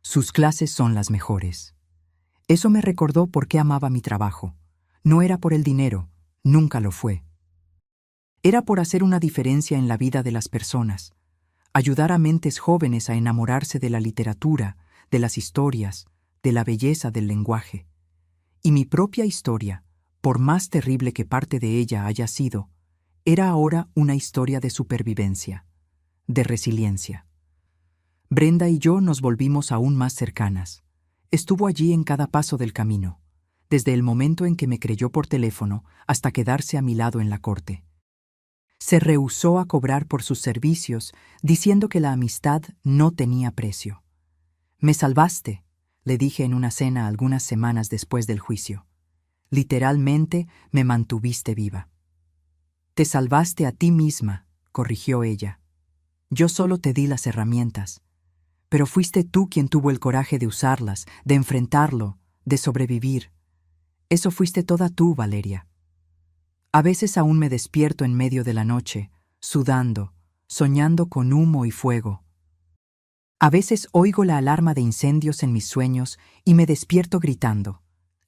Sus clases son las mejores. Eso me recordó por qué amaba mi trabajo. No era por el dinero, nunca lo fue. Era por hacer una diferencia en la vida de las personas, ayudar a mentes jóvenes a enamorarse de la literatura, de las historias, de la belleza del lenguaje. Y mi propia historia, por más terrible que parte de ella haya sido, era ahora una historia de supervivencia, de resiliencia. Brenda y yo nos volvimos aún más cercanas. Estuvo allí en cada paso del camino, desde el momento en que me creyó por teléfono hasta quedarse a mi lado en la corte. Se rehusó a cobrar por sus servicios, diciendo que la amistad no tenía precio. «Me salvaste», le dije en una cena algunas semanas después del juicio. «Literalmente me mantuviste viva». «Te salvaste a ti misma», corrigió ella. «Yo solo te di las herramientas. Pero fuiste tú quien tuvo el coraje de usarlas, de enfrentarlo, de sobrevivir. Eso fuiste toda tú, Valeria». A veces aún me despierto en medio de la noche, sudando, soñando con humo y fuego. A veces oigo la alarma de incendios en mis sueños y me despierto gritando.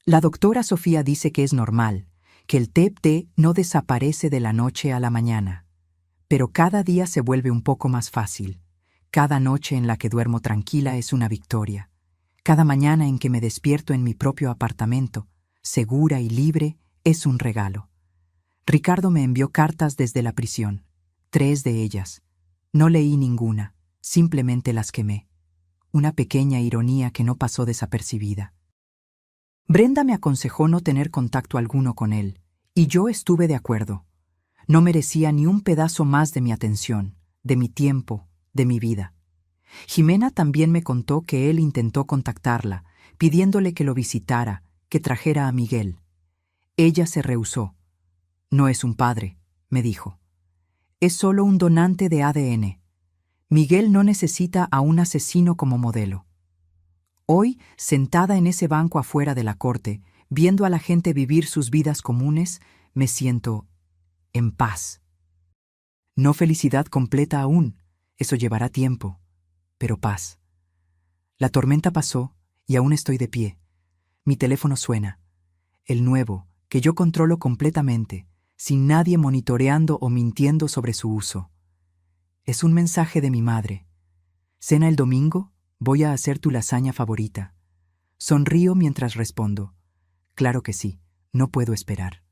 La doctora Sofía dice que es normal, que el TEP-T no desaparece de la noche a la mañana. Pero cada día se vuelve un poco más fácil. Cada noche en la que duermo tranquila es una victoria. Cada mañana en que me despierto en mi propio apartamento, segura y libre, es un regalo. Ricardo me envió cartas desde la prisión, 3 de ellas. No leí ninguna, simplemente las quemé. Una pequeña ironía que no pasó desapercibida. Brenda me aconsejó no tener contacto alguno con él, y yo estuve de acuerdo. No merecía ni un pedazo más de mi atención, de mi tiempo, de mi vida. Jimena también me contó que él intentó contactarla, pidiéndole que lo visitara, que trajera a Miguel. Ella se rehusó. «No es un padre», me dijo. «Es solo un donante de ADN. Miguel no necesita a un asesino como modelo». Hoy, sentada en ese banco afuera de la corte, viendo a la gente vivir sus vidas comunes, me siento en paz. No felicidad completa aún, eso llevará tiempo, pero paz. La tormenta pasó y aún estoy de pie. Mi teléfono suena. El nuevo, que yo controlo completamente, sin nadie monitoreando o mintiendo sobre su uso. Es un mensaje de mi madre. «Cena el domingo, voy a hacer tu lasaña favorita». Sonrío mientras respondo. «Claro que sí, no puedo esperar».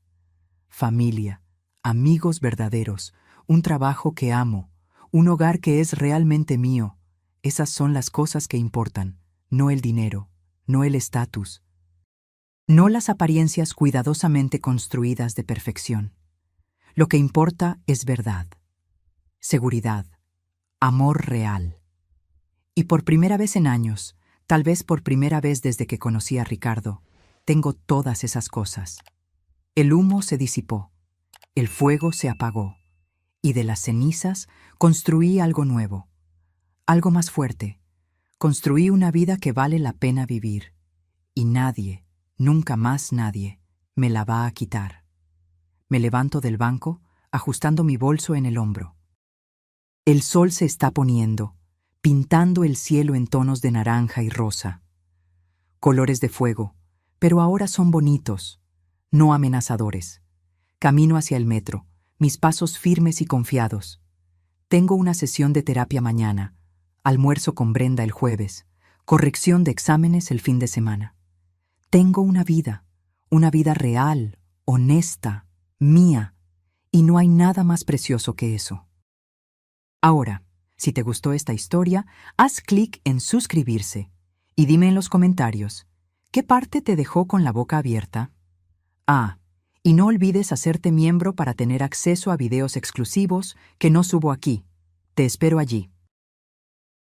Familia, amigos verdaderos, un trabajo que amo, un hogar que es realmente mío. Esas son las cosas que importan, no el dinero, no el estatus. No las apariencias cuidadosamente construidas de perfección. Lo que importa es verdad. seguridad, amor real. Y por primera vez en años, tal vez por primera vez desde que conocí a Ricardo, tengo todas esas cosas. El humo se disipó, el fuego se apagó, y de las cenizas construí algo nuevo, algo más fuerte. Construí una vida que vale la pena vivir, y nadie, nunca más nadie, me la va a quitar. Me levanto del banco, ajustando mi bolso en el hombro. El sol se está poniendo, pintando el cielo en tonos de naranja y rosa. Colores de fuego, pero ahora son bonitos, no amenazadores. Camino hacia el metro, mis pasos firmes y confiados. Tengo una sesión de terapia mañana, almuerzo con Brenda el jueves, corrección de exámenes el fin de semana. Tengo una vida real, honesta, mía, y no hay nada más precioso que eso. Ahora, si te gustó esta historia, haz clic en suscribirse y dime en los comentarios, ¿qué parte te dejó con la boca abierta? Ah, y no olvides hacerte miembro para tener acceso a videos exclusivos que no subo aquí. Te espero allí.